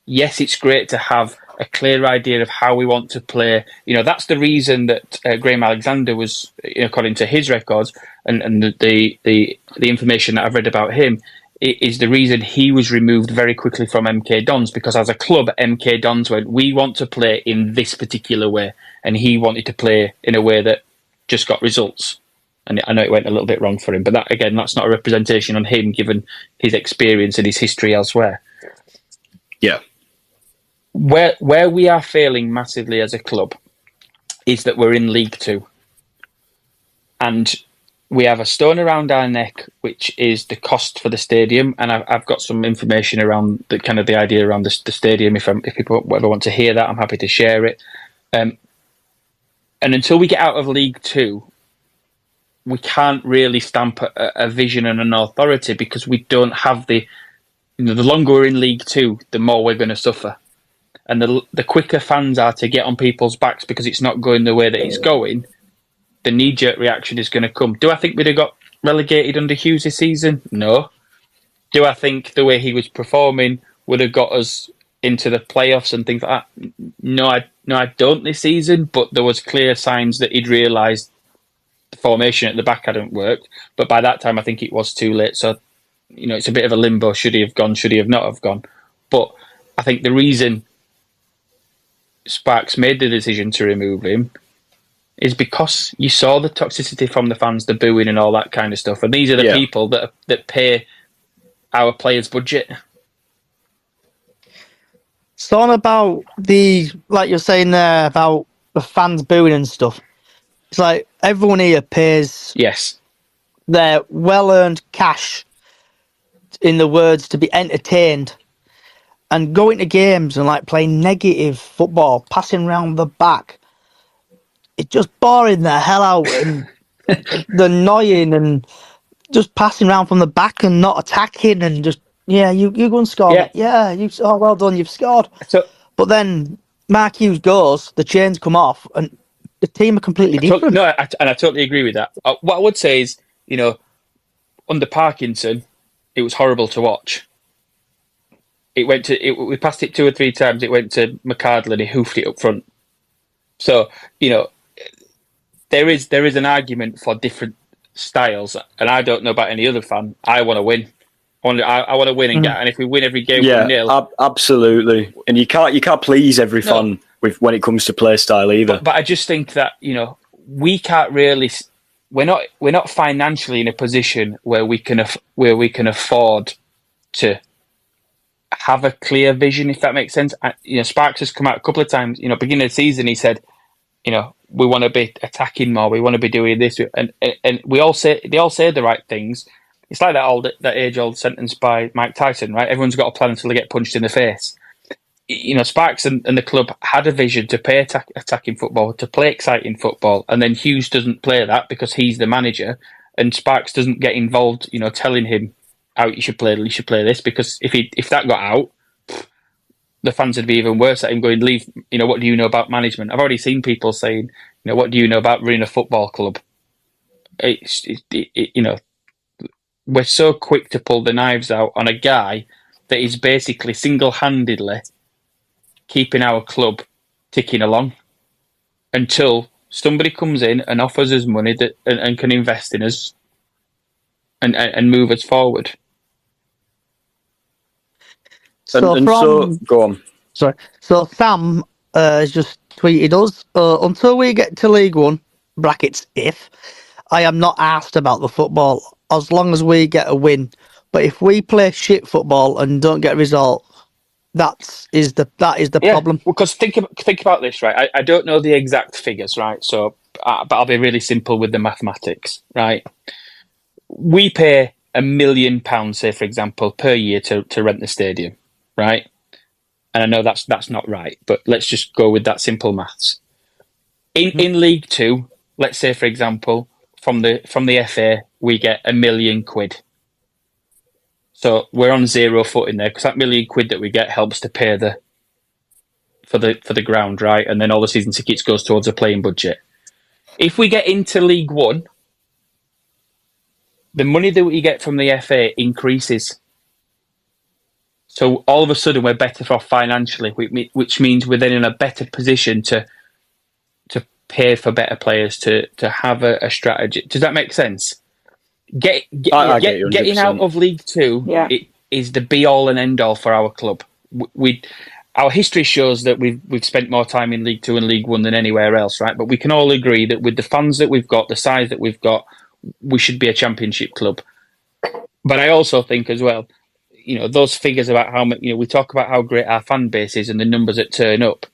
Speaker 6: yes, it's great to have a clear idea of how we want to play. That's the reason that Graham Alexander was, according to his records and the information that I've read about him, is the reason he was removed very quickly from MK Dons, because as a club, MK Dons went, we want to play in this particular way, and he wanted to play in a way that just got results. And I know it went a little bit wrong for him, but that's not a representation on him, given his experience and his history elsewhere.
Speaker 3: Yeah.
Speaker 6: Where we are failing massively as a club is that we're in League Two. And we have a stone around our neck, which is the cost for the stadium. And I've got some information around the idea around the stadium. If people ever want to hear that, I'm happy to share it. And until we get out of League Two, we can't really stamp a vision and an authority, because we don't have the longer we're in League Two, the more we're going to suffer. And the quicker fans are to get on people's backs because it's not going the way that it's going, the knee-jerk reaction is going to come. Do I think we'd have got relegated under Hughes this season? No. Do I think the way he was performing would have got us into the playoffs and things like that? No, I don't this season, but there was clear signs that he'd realised the formation at the back hadn't worked. But by that time, I think it was too late. So, it's a bit of a limbo. Should he have gone? Should he have not have gone? But I think the reason Sparks made the decision to remove him is because you saw the toxicity from the fans, the booing and all that kind of stuff. And these are the people that pay our players' budget.
Speaker 1: So on about like you're saying there about the fans booing and stuff, it's like everyone here pays their well-earned cash, in the words, to be entertained. And going to games and like playing negative football, passing around the back, it's just boring the hell out and the annoying, and just passing around from the back and not attacking, and just you go and score. Well done, you've scored. But then Mark Hughes goes, the chains come off, and the team are completely different.
Speaker 6: I totally agree with that. What I would say is, under Parkinson, it was horrible to watch. We passed it 2 or 3 times. It went to McArdle and he hoofed it up front. So, there is an argument for different styles, and I don't know about any other fan. I want to win. I want to win and get. And if we win every game 1-0,
Speaker 3: absolutely. And you can't please every fan when it comes to play style either.
Speaker 6: But I just think that we can't really. We're not financially in a position where we can afford to have a clear vision, if that makes sense. Sparks has come out a couple of times. Beginning of the season, he said, we want to be attacking more. We want to be doing this, and they all say the right things. It's like that age-old sentence by Mike Tyson, right? Everyone's got a plan until they get punched in the face. Sparks and the club had a vision to play attacking football, to play exciting football, and then Hughes doesn't play that because he's the manager, and Sparks doesn't get involved, telling him how you should play this, because if that got out, the fans would be even worse at him going, leave, what do you know about management? I've already seen people saying, what do you know about running a football club? We're so quick to pull the knives out on a guy that is basically single-handedly keeping our club ticking along until somebody comes in and offers us money and can invest in us and move us forward.
Speaker 1: So
Speaker 3: go on.
Speaker 1: Sorry. So Sam has just tweeted us, until we get to League One, brackets if, I am not asked about the football as long as we get a win. But if we play shit football and don't get a result, that is the problem.
Speaker 6: Because think about this, right? I don't know the exact figures, right? So, but I'll be really simple with the mathematics, right? We pay £1 million, say for example, per year to rent the stadium, right? And I know that's not right, but let's just go with that simple maths. In League Two, let's say for example, from the FA, we get £1 million. So we're on 0 footing there because that £1 million that we get helps to pay for the ground, right? And then all the season tickets goes towards a playing budget. If we get into League One, the money that we get from the FA increases. So all of a sudden we're better off financially, which means we're then in a better position to pay for better players, to have a strategy. Does that make sense? Getting out of League Two it is the be all and end all for our club. Our history shows that we've spent more time in League Two and League One than anywhere else, right? But we can all agree that with the fans that we've got, the size that we've got, we should be a Championship club. But I also think as well, those figures about how much, we talk about how great our fan base is and the numbers that turn up.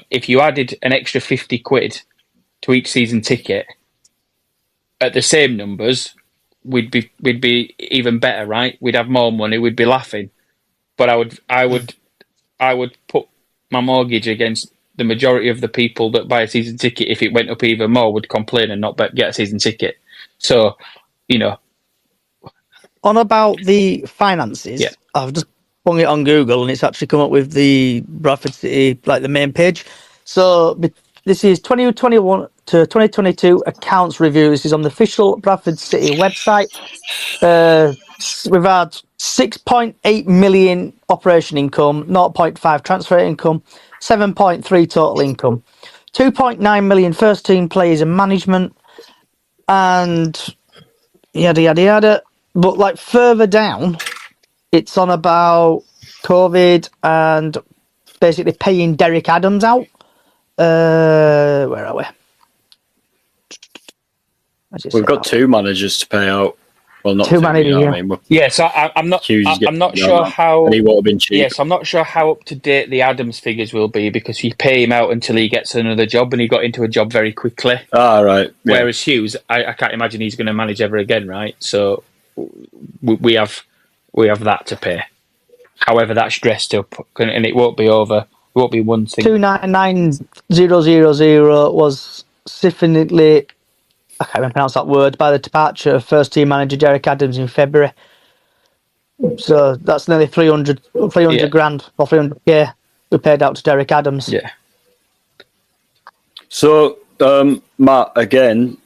Speaker 6: If you added an extra £50 to each season ticket at the same numbers, we'd be even better, right? We'd have more money, we'd be laughing. But I would put my mortgage against the majority of the people that buy a season ticket. If it went up even more, would complain and not get a season ticket. So,
Speaker 1: On about the finances, I've just hung it on Google and it's actually come up with the Bradford City, like the main page. So this is 2021 to 2022 accounts review. This is on the official Bradford City website. We've had 6.8 million operation income, 0.5 transfer income, 7.3 total income, 2.9 million first team players and management, and yada yada yada. But like further down, it's on about COVID and basically paying Derek Adams out. Where are we?
Speaker 3: We've got 2 managers to pay out. Well, not
Speaker 1: 2 managers.
Speaker 3: I mean,
Speaker 6: so I'm not sure how.
Speaker 3: And he would have been cheap.
Speaker 6: Yes, I'm not sure how up to date the Adams figures will be because you pay him out until he gets another job, and he got into a job very quickly.
Speaker 3: Right. Yeah.
Speaker 6: Whereas Hughes, I can't imagine he's going to manage ever again, right? So we have that to pay. However, that's dressed up, and it won't be over. It won't be one thing.
Speaker 1: 299000 was significantly, I can't even pronounce that word, by the departure of first team manager Derek Adams in February. So that's nearly 300 grand or 300k we paid out to Derek Adams.
Speaker 6: Yeah.
Speaker 3: So, Matt, again,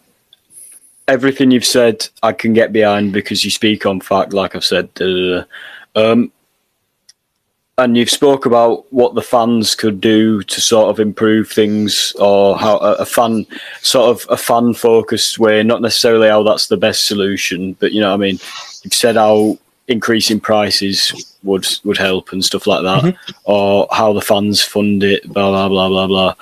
Speaker 3: everything you've said I can get behind because you speak on fact, like I've said. And you've spoke about what the fans could do to sort of improve things, or how a fan-focused way, not necessarily how that's the best solution, but you know what I mean? You've said how increasing prices would help and stuff like that, or how the fans fund it, blah, blah, blah, blah, blah.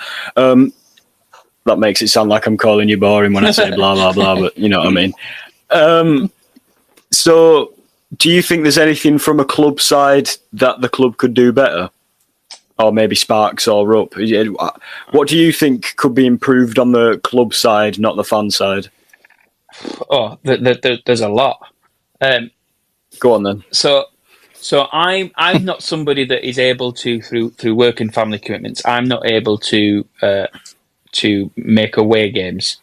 Speaker 3: That makes it sound like I'm calling you boring when I say blah, blah, blah, but you know what I mean? So do you think there's anything from a club side that the club could do better? Or maybe Sparks or Rupp? What do you think could be improved on the club side, not the fan side?
Speaker 6: Oh, there's a lot.
Speaker 3: Go on then.
Speaker 6: So I'm not somebody that is able to, through work and family commitments, I'm not able to make away games.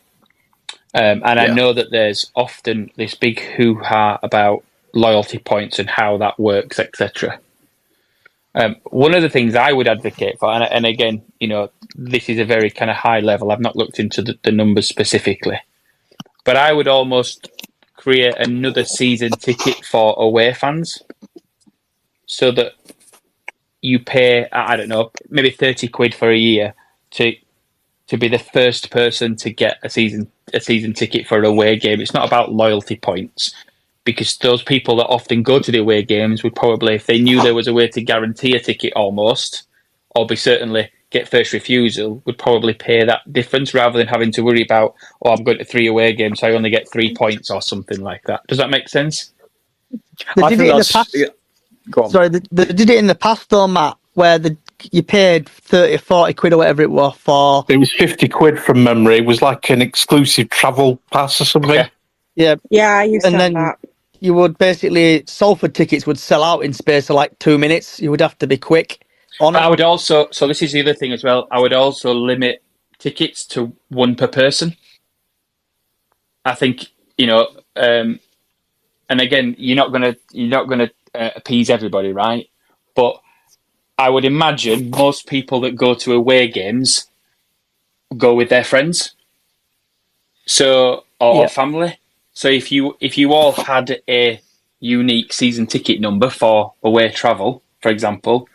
Speaker 6: I know that there's often this big hoo-ha about loyalty points and how that works, etc. One of the things I would advocate for, and again, this is a very kind of high level, I've not looked into the numbers specifically, but I would almost create another season ticket for away fans so that you pay, I don't know, maybe £30 for a year to be the first person to get a season ticket for an away game. It's not about loyalty points, because those people that often go to the away games would probably, if they knew there was a way to guarantee a ticket almost, or be certainly get first refusal would probably pay that difference rather than having to worry about, I'm going to 3 away games, so I only get 3 points or something like that. Does that make sense?
Speaker 1: They
Speaker 3: I
Speaker 1: did
Speaker 3: think
Speaker 1: it in the
Speaker 3: that's
Speaker 1: past.
Speaker 3: go on.
Speaker 1: Sorry, they did it in the past though, Matt, where you paid 30, 40 quid or whatever it was for.
Speaker 4: It was 50 quid from memory. It was like an exclusive travel pass or something.
Speaker 6: Okay.
Speaker 1: Yeah,
Speaker 2: Yeah, I used to
Speaker 1: and
Speaker 2: have
Speaker 1: then
Speaker 2: that.
Speaker 1: you would basically Salford tickets would sell out in space of like 2 minutes. You would have to be quick on
Speaker 6: I
Speaker 1: it.
Speaker 6: would also, so this is the other thing as well, I would also limit tickets to 1 per person. I think, and again, you're not gonna appease everybody, right? But I would imagine most people that go to away games go with their friends, or family. So if you all had a unique season ticket number for away travel, for example,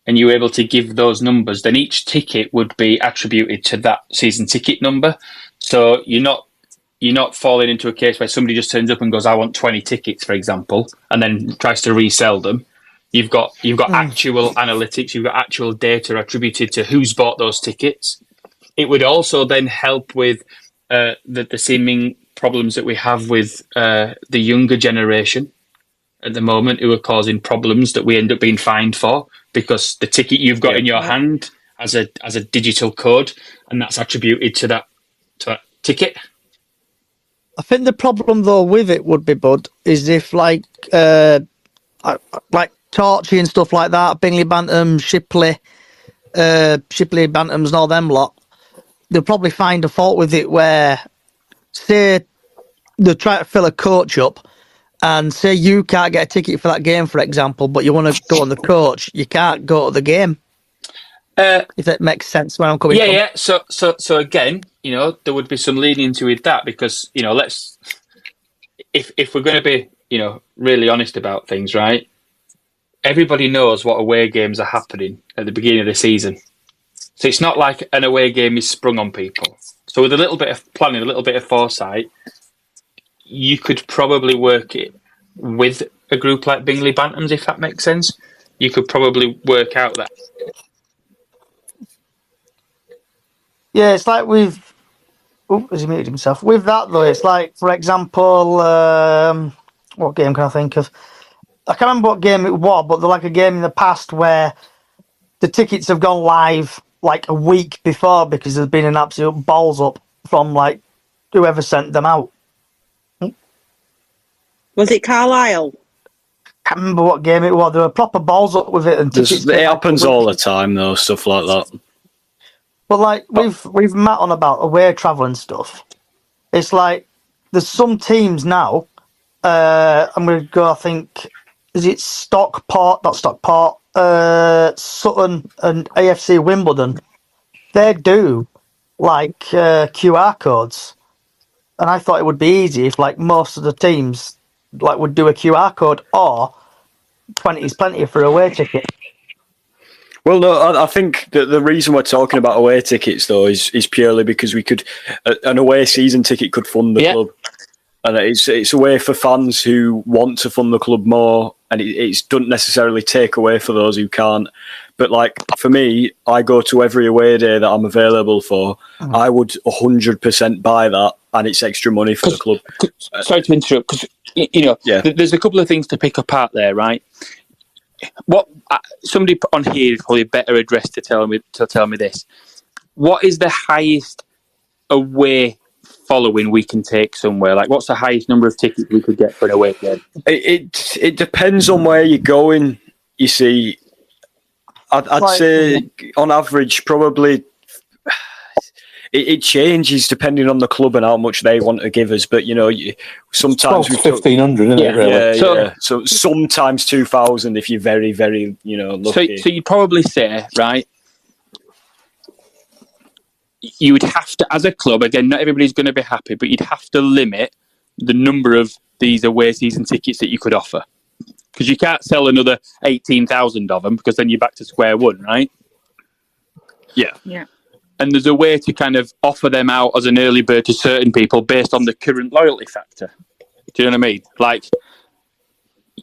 Speaker 6: and you were able to give those numbers, then each ticket would be attributed to that season ticket number. So you're not falling into a case where somebody just turns up and goes, "I want 20 tickets," for example, and then tries to resell them. You've got actual analytics, you've got actual data attributed to who's bought those tickets. It would also then help with the seeming problems that we have with the younger generation at the moment, who are causing problems that we end up being fined for because the ticket you've got in your hand has a digital code, and that's attributed to that ticket.
Speaker 1: I think the problem though with it would be, Bud, is if like Torchy and stuff like that, Bingley Bantams, Shipley Bantams and all them lot, they'll probably find a fault with it where, say, they'll try to fill a coach up and say you can't get a ticket for that game, for example, but you want to go on the coach, you can't go to the game. If that makes sense where I'm coming from.
Speaker 6: Yeah. So again, there would be some leniency with that because, if we're going to be, really honest about things, right? Everybody knows what away games are happening at the beginning of the season. So it's not like an away game is sprung on people. So with a little bit of planning, a little bit of foresight, you could probably work it with a group like Bingley Bantams, if that makes sense. You could probably work out that.
Speaker 1: Yeah, it's like with... Oh, has he muted himself? With that, though, it's like, for example, what game can I think of? I can't remember what game it was, but they're like a game in the past where the tickets have gone live like a week before because there's been an absolute balls up from like whoever sent them out.
Speaker 2: Was it Carlisle?
Speaker 1: Can't remember what game it was. There were proper balls up with it, and tickets.
Speaker 3: It happens all the time, though, stuff like that.
Speaker 1: But like we've met on about away travel and stuff. It's like there's some teams now. I'm going to go. I think is it Stockport, not Stockport, Sutton and AFC Wimbledon. They do like QR codes, and I thought it would be easy if like most of the teams like would do a QR code or 20 is plenty for a away ticket.
Speaker 3: Well, no, I think that the reason we're talking about away tickets, though, is purely because we could an away season ticket could fund the club, and it's a way for fans who want to fund the club more, and it doesn't necessarily take away for those who can't. But like for me, I go to every away day that I'm available for. I would 100% buy that, and it's extra money for the club.
Speaker 6: Sorry to interrupt, because there's a couple of things to pick apart there, right? What somebody on here is probably better addressed to tell me this. What is the highest away following we can take somewhere? Like, what's the highest number of tickets we could get for an away game?
Speaker 3: It depends on where you're going. You see, I'd say on average, probably it changes depending on the club and how much they want to give us. But sometimes
Speaker 4: 1,500, isn't it? Really?
Speaker 3: So sometimes 2,000 if you're very, very lucky.
Speaker 6: So you'd probably say, right, you would have to, as a club, again, not everybody's going to be happy, but you'd have to limit the number of these away season tickets that you could offer, because you can't sell another 18,000 of them, because then you're back to square one, right?
Speaker 2: Yeah.
Speaker 6: And there's a way to kind of offer them out as an early bird to certain people based on the current loyalty factor. Do you know what I mean? Like,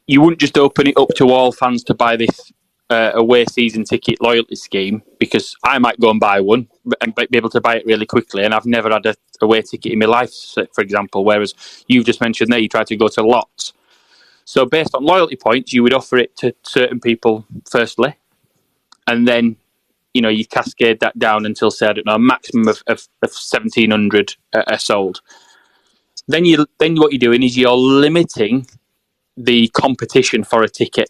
Speaker 6: you wouldn't just open it up to all fans to buy this away season ticket loyalty scheme, because I might go and buy one and be able to buy it really quickly, and I've never had a away ticket in my life, for example, whereas you've just mentioned there you try to go to lots. So based on loyalty points, you would offer it to certain people firstly, and then you cascade that down until, say, I don't know, a maximum of 1,700 are sold. Then what you're doing is you're limiting the competition for a ticket.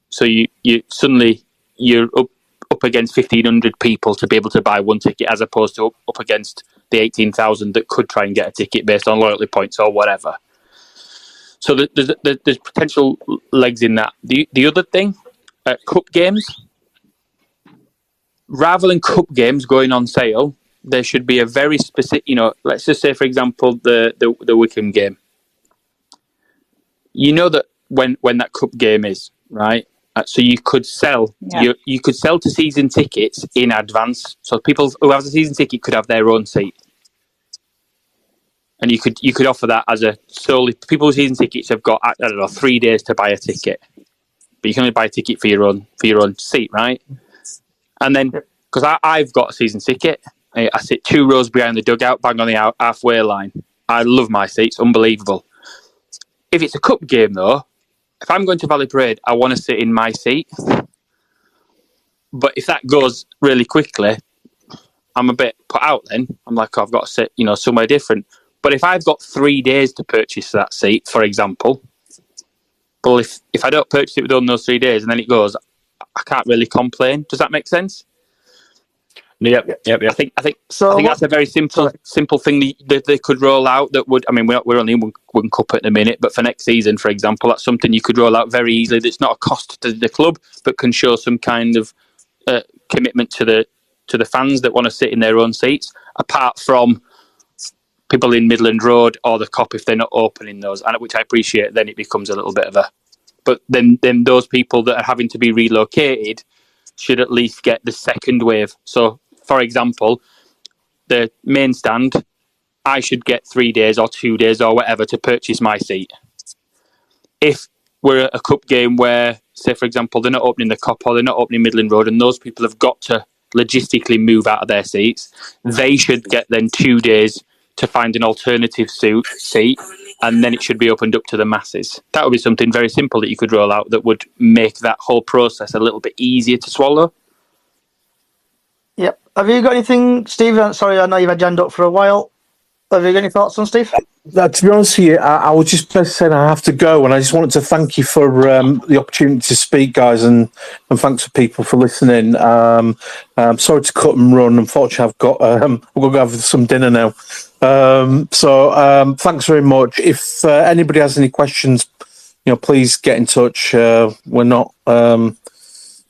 Speaker 6: So you're up against 1,500 people to be able to buy one ticket, as opposed to up against the 18,000 that could try and get a ticket based on loyalty points or whatever. So there's potential legs in that. The other thing, cup games. Rather than cup games going on sale, there should be a very specific. Let's just say, for example, the Wickham game. You know that when that cup game is, right? So you could sell you could sell to season tickets in advance. So people who have a season ticket could have their own seat, and you could offer that as a solely people with season tickets have got, I don't know, 3 days to buy a ticket, but you can only buy a ticket for your own seat, right? And then because I've got a season ticket, I sit 2 rows behind the dugout, bang on the halfway line. I love my seats, unbelievable. If it's a cup game though, if I'm going to Valley Parade, I want to sit in my seat. But if that goes really quickly, I'm a bit put out then. I'm like, I've got to sit, somewhere different. But if I've got 3 days to purchase that seat, for example, well, if I don't purchase it within those 3 days and then it goes, I can't really complain. Does that make sense?
Speaker 3: Yep.
Speaker 6: I think that's a very simple thing that they could roll out. That would, I mean, we're only in one cup at the minute, but for next season, for example, that's something you could roll out very easily. That's not a cost to the club, but can show some kind of commitment to the fans that want to sit in their own seats. Apart from people in Midland Road or the Cop, if they're not opening those, and which I appreciate, then it becomes a little bit of a. But then those people that are having to be relocated should at least get the second wave. So, for example, the main stand, I should get 3 days or 2 days or whatever to purchase my seat. If we're at a cup game where, say, for example, they're not opening the Cop or they're not opening Midland Road, and those people have got to logistically move out of their seats, they should get then 2 days to find an alternative seat, and then it should be opened up to the masses. That would be something very simple that you could roll out that would make that whole process a little bit easier to swallow.
Speaker 1: Yep. Have you got anything, Steve? Sorry, I know you've had your hand up for a while. Have you got any thoughts on Steve?
Speaker 4: To be honest with you, I was just saying I have to go, and I just wanted to thank you for the opportunity to speak, guys, and thanks for people for listening. I'm sorry to cut and run. Unfortunately, I've got to have some dinner now. So thanks very much. If anybody has any questions, please get in touch. We're not.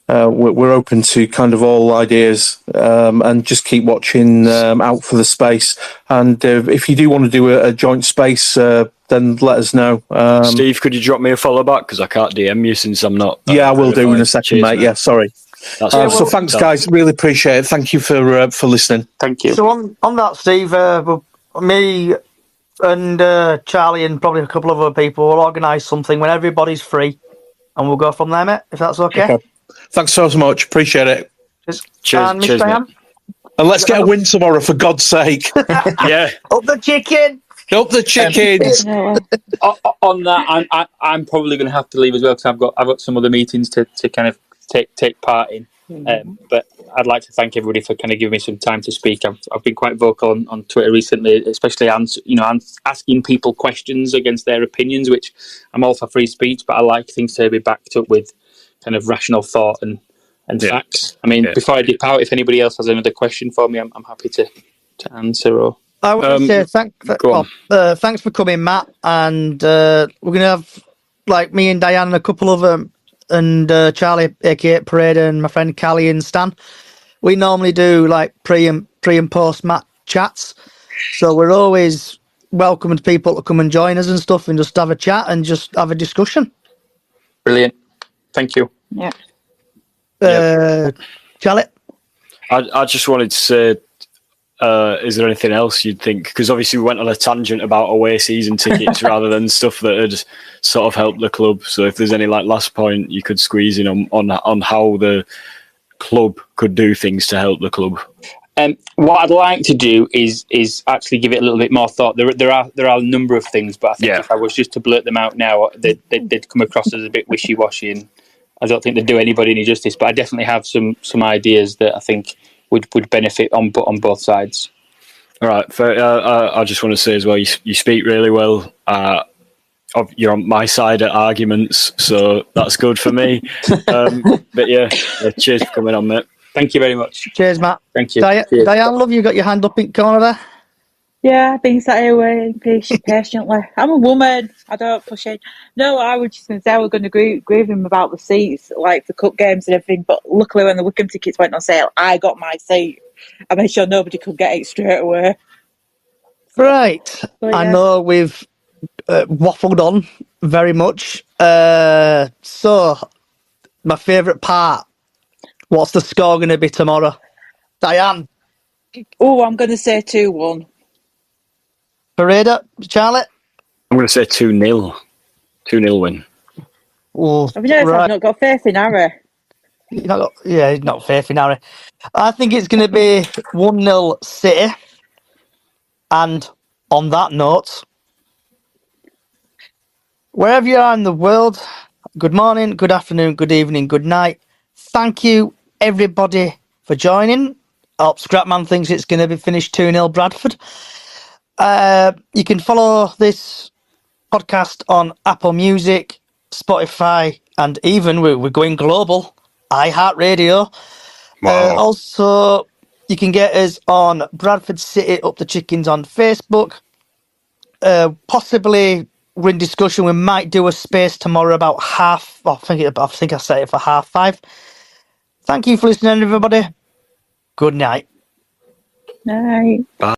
Speaker 4: We're open to kind of all ideas, and just keep watching out for the space. And if you do want to do a joint space, then let us know.
Speaker 3: Steve, could you drop me a follow back, because I can't DM you since I'm not.
Speaker 4: Yeah, I will do in a second. Cheers, mate. Yeah, sorry. So thanks, guys. Really appreciate it. Thank you for listening.
Speaker 6: Thank you.
Speaker 1: So on that, Steve, me and Charlie and probably a couple of other people will organise something when everybody's free, and we'll go from there, mate. If that's okay.
Speaker 4: Thanks so much. Appreciate it.
Speaker 3: Cheers,
Speaker 1: and Mr. Ham?
Speaker 4: And let's get a win tomorrow, for God's sake.
Speaker 3: Yeah.
Speaker 1: Up the chicken.
Speaker 4: Up the chickens.
Speaker 6: On that, I'm probably going to have to leave as well, because I've got some other meetings to kind of take part in. But I'd like to thank everybody for kind of giving me some time to speak. I've been quite vocal on Twitter recently, especially asking people questions against their opinions, which I'm all for free speech, but I like things to be backed up with kind of rational thought and facts. I mean, before I dip out, if anybody else has another question for me, I'm happy to answer. Or
Speaker 1: I want to say thanks for coming, Matt. And we're going to have, like, me and Diane and a couple of them, and Charlie, aka Parade, and my friend Callie and Stan. We normally do like pre and post match chats, so we're always welcoming people to come and join us and stuff, and just have a chat and just have a discussion.
Speaker 6: Brilliant. Thank you.
Speaker 2: Yeah.
Speaker 1: Charlie?
Speaker 3: I just wanted to say, is there anything else you'd think? Because obviously we went on a tangent about away season tickets rather than stuff that had sort of helped the club. So if there's any last point you could squeeze in on how the club could do things to help the club.
Speaker 6: What I'd like to do is actually give it a little bit more thought. There are a number of things, but I think if I was just to blurt them out now, they'd come across as a bit wishy-washy, and I don't think they'd do anybody any justice. But I definitely have some ideas that I think would benefit on both sides.
Speaker 3: All right. I just want to say as well, you speak really well. You're on my side at arguments, so that's good for me. But yeah, cheers for coming on, mate.
Speaker 6: Thank you very much.
Speaker 1: Cheers, Matt.
Speaker 6: Thank you.
Speaker 1: Diane, love, you got your hand up in the corner there.
Speaker 2: Yeah, I've been sat here waiting patiently. I'm a woman. I don't push it. No, I was just going to say I was going to grieve him about the seats, like the cup games and everything. But luckily, when the Wickham tickets went on sale, I got my seat. I made sure nobody could get it straight away.
Speaker 1: Right.
Speaker 2: So, yeah.
Speaker 1: I know we've waffled on very much. So, my favourite part. What's the score going to be tomorrow? Diane?
Speaker 2: Oh, I'm going to say 2-1.
Speaker 1: Parada? Charlie?
Speaker 3: I'm going to say 2-0. 2-0 win.
Speaker 1: Oh,
Speaker 2: I've not got faith in Harry.
Speaker 1: He's not faith in Harry. I think it's going to be 1-0 City. And on that note, wherever you are in the world, good morning, good afternoon, good evening, good night. Thank you, everybody, for joining. I hope Scrapman thinks it's going to be finished 2-0 Bradford. You can follow this podcast on Apple Music, Spotify, and even we're going global, iHeartRadio.
Speaker 3: Wow.
Speaker 1: Also, you can get us on Bradford City Up the Chickens on Facebook. Possibly, we're in discussion. We might do a space tomorrow about I think I set it for 5:30. Thank you for listening, everybody. Good night.
Speaker 2: Night.
Speaker 3: Bye.